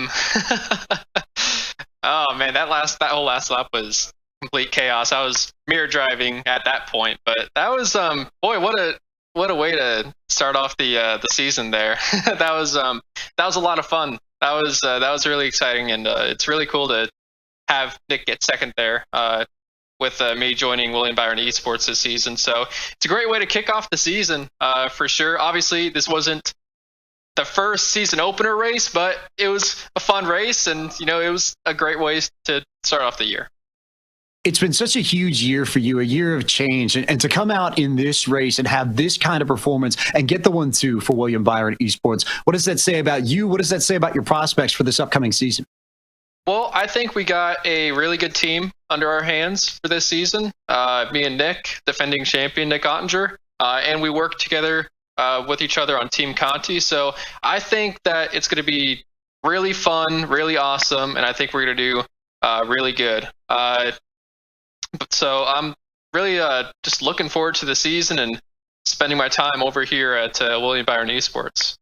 man, that whole last lap was complete chaos. I was mirror driving at that point, but that was boy, what a way to start off the season there. that was a lot of fun. That was really exciting, and it's really cool to have Nick get second there with me joining William Byron Esports this season. So it's a great way to kick off the season for sure. Obviously, this wasn't the first season opener race, but it was a fun race, and it was a great way to start off the year. It's been such a huge year for you, a year of change, and to come out in this race and have this kind of performance and get the 1-2 for William Byron Esports. What does that say about you? What does that say about your prospects for this upcoming season? Well, I think we got a really good team under our hands for this season. Me and Nick, defending champion Nick Ottinger, and we work together with each other on Team Conti. So I think that it's going to be really fun, really awesome, and I think we're going to do really good. So I'm really just looking forward to the season and spending my time over here at William Byron Esports.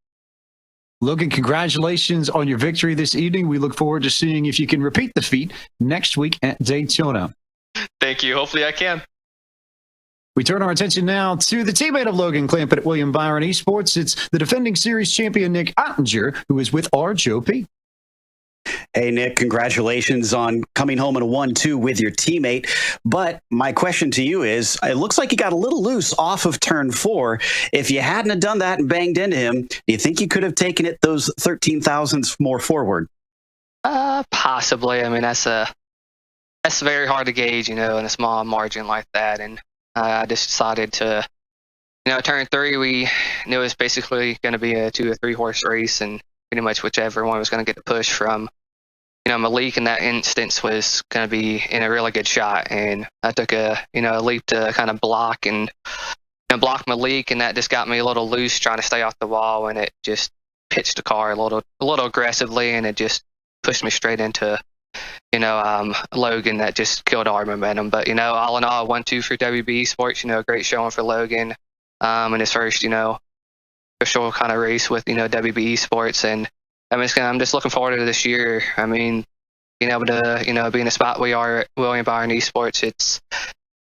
Logan, congratulations on your victory this evening. We look forward to seeing if you can repeat the feat next week at Daytona. Thank you. Hopefully I can. We turn our attention now to the teammate of Logan Clampett at William Byron Esports. It's the defending series champion Nick Ottinger, who is with our Joe P. Hey, Nick, congratulations on coming home in a 1-2 with your teammate. But my question to you is, it looks like you got a little loose off of turn 4. If you hadn't have done that and banged into him, do you think you could have taken it those 13 thousandths more forward? Possibly. I mean, that's very hard to gauge, in a small margin like that. And I just decided to, turn 3, we knew it was basically going to be a 2 or 3 horse race, and pretty much whichever one was going to get the push from, Malik in that instance was going to be in a really good shot. And I took a leap to kind of block and blocked my leak, and that just got me a little loose trying to stay off the wall, and it just pitched the car a little aggressively, and it just pushed me straight into Logan. That just killed our momentum. But all in all, 1-2 for WB Sports. Great showing for Logan in his first official kind of race with WB Sports, and I'm just looking forward to this year. I mean, being able to be in the spot we are at William Byron Esports, it's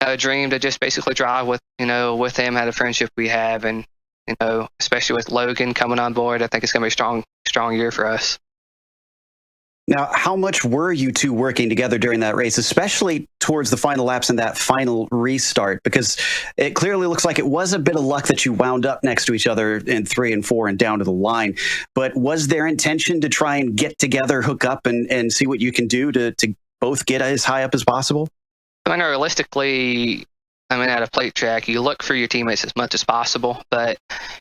a dream to just basically drive with him, had a friendship we have, and especially with Logan coming on board, I think it's gonna be a strong year for us. Now, how much were you two working together during that race, especially towards the final laps and that final restart? Because it clearly looks like it was a bit of luck that you wound up next to each other in 3 and 4 and down to the line. But was there intention to try and get together, hook up, and see what you can do to both get as high up as possible? I mean, realistically, at a plate track, you look for your teammates as much as possible, but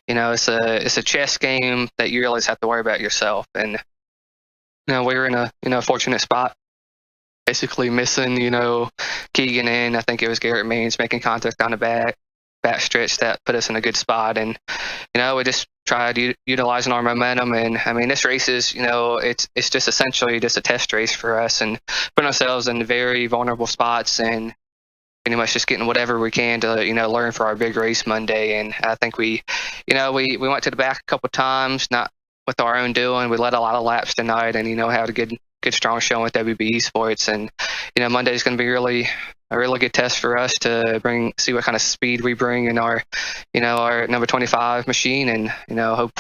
it's a chess game that you realize have to worry about yourself. And we were in a fortunate spot, basically missing Keegan, and I think it was Garrett Maines making contact on the back stretch that put us in a good spot. And we just tried utilizing our momentum. And this race is it's just essentially just a test race for us, and putting ourselves in very vulnerable spots, and pretty much just getting whatever we can to learn for our big race Monday. And I think we went to the back a couple of times, not with our own doing. We led a lot of laps tonight, and had a good strong showing with WB Sports. And Monday is going to be a really good test for us to see what kind of speed we bring in our our number 25 machine, and hope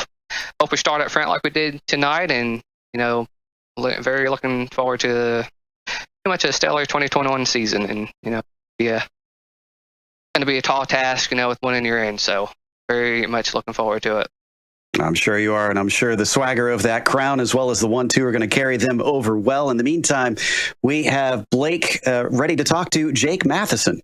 we start up front like we did tonight. And very looking forward to pretty much a stellar 2021 season. And going to be a tall task with one in your end, so very much looking forward to it. I'm sure you are, and I'm sure the swagger of that crown as well as the 1-2 are going to carry them over well. In the meantime, we have Blake ready to talk to Jake Matheson.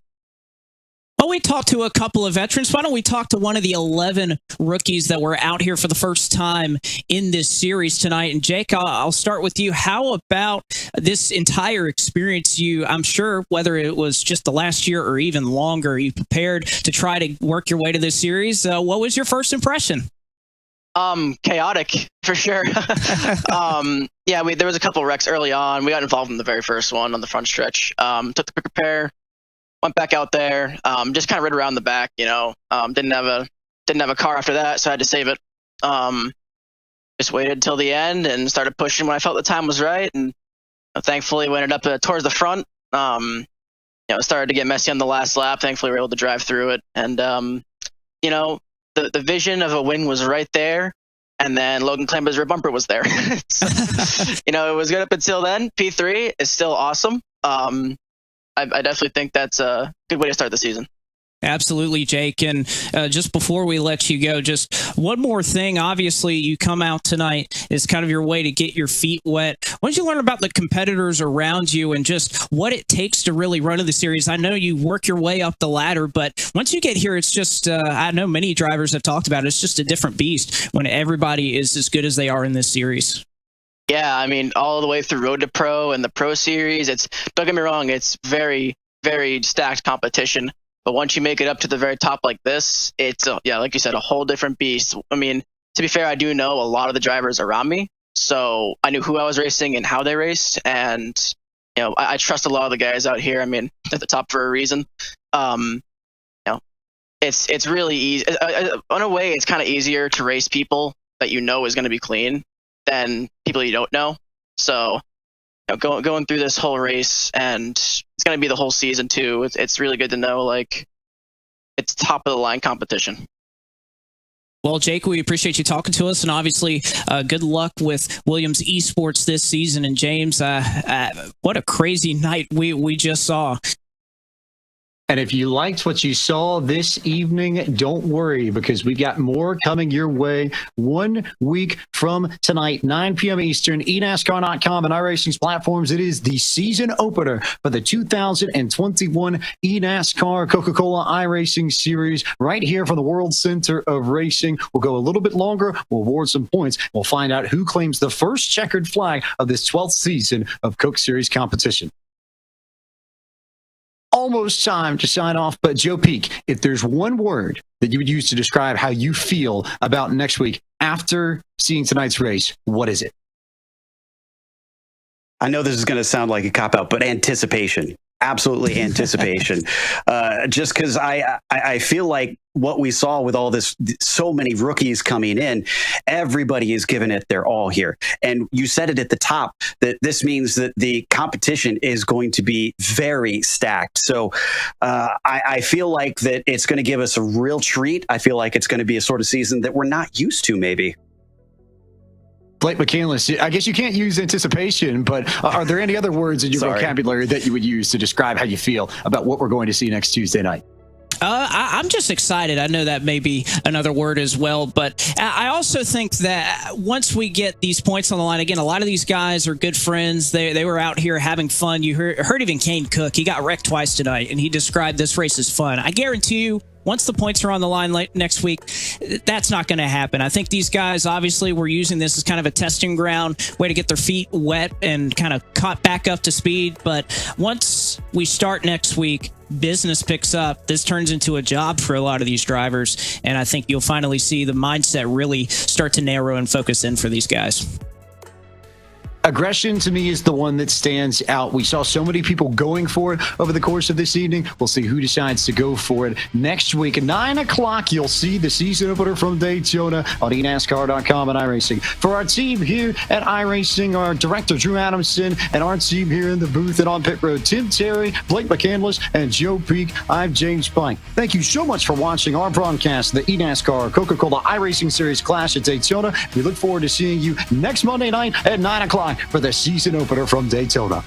Well, we talked to a couple of veterans. Why don't we talk to one of the 11 rookies that were out here for the first time in this series tonight? And Jake, I'll start with you. How about this entire experience? I'm sure whether it was just the last year or even longer, you prepared to try to work your way to this series. What was your first impression? Chaotic for sure. There was a couple wrecks early on. We got involved in the very first one on the front stretch. Took the quick repair, went back out there, just kind of rid around the back. Didn't have a car after that, so I had to save it. Just waited till the end and started pushing when I felt the time was right, and thankfully we ended up towards the front. It started to get messy on the last lap. Thankfully we were able to drive through it, and the vision of a win was right there, and then Logan claimed his rear bumper was there. So, it was good up until then. P3 is still awesome. I definitely think that's a good way to start the season. Absolutely, Jake. And just before we let you go, just one more thing. Obviously, you come out tonight is kind of your way to get your feet wet. What did you learn about the competitors around you and just what it takes to really run in the series? I know you work your way up the ladder, but once you get here, it's just, I know many drivers have talked about it, it's just a different beast when everybody is as good as they are in this series. Yeah, all the way through Road to Pro and the Pro Series, don't get me wrong, it's very, very stacked competition. But once you make it up to the very top like this, it's, like you said, a whole different beast. To be fair, I do know a lot of the drivers around me, so I knew who I was racing and how they raced. And, I trust a lot of the guys out here. At the top for a reason. It's really easy. In a way, it's kind of easier to race people that is going to be clean than people you don't know. So, going through this whole race, and it's going to be the whole season too. It's really good to know it's top of the line competition. Well, Jake, we appreciate you talking to us, and obviously good luck with Williams Esports this season. And James, what a crazy night we just saw. And if you liked what you saw this evening, don't worry, because we've got more coming your way 1 week from tonight, 9 p.m. Eastern, eNASCAR.com and iRacing's platforms. It is the season opener for the 2021 eNASCAR Coca-Cola iRacing Series right here from the World Center of Racing. We'll go a little bit longer. We'll award some points. We'll find out who claims the first checkered flag of this 12th season of Coke Series competition. almost time to sign off. But Joe Peak, if there's one word that you would use to describe how you feel about next week after seeing tonight's race, what is it? I know this is going to sound like a cop-out, but anticipation. Absolutely anticipation. Just because I feel like what we saw with all this, so many rookies coming in, everybody is giving it their all here. And you said it at the top that this means that the competition is going to be very stacked. So I feel like that it's going to give us a real treat. I feel like it's going to be a sort of season that we're not used to, maybe. Blake McCandless, I guess you can't use anticipation, but are there any other words in your vocabulary that you would use to describe how you feel about what we're going to see next Tuesday night? I'm just excited. I know that may be another word as well, but I also think that once we get these points on the line, again, a lot of these guys are good friends. They were out here having fun. You heard even Kane Cook. He got wrecked twice tonight, and he described this race as fun. I guarantee you, once the points are on the line next week, that's not going to happen. I think these guys obviously were using this as kind of a testing ground, way to get their feet wet and kind of caught back up to speed. But once we start next week, business picks up. This turns into a job for a lot of these drivers, and I think you'll finally see the mindset really start to narrow and focus in for these guys. Aggression to me is the one that stands out. We saw so many people going for it over the course of this evening. We'll see who decides to go for it next week at 9 o'clock. You'll see the season opener from Daytona on eNASCAR.com and iRacing. For our team here at iRacing, our director Drew Adamson, and our team here in the booth and on pit road, Tim Terry, Blake McCandless, and Joe Peak, I'm James Pike. Thank you so much for watching our broadcast of the eNASCAR Coca-Cola iRacing Series Clash at Daytona. We look forward to seeing you next Monday night at 9 o'clock for the season opener from Daytona.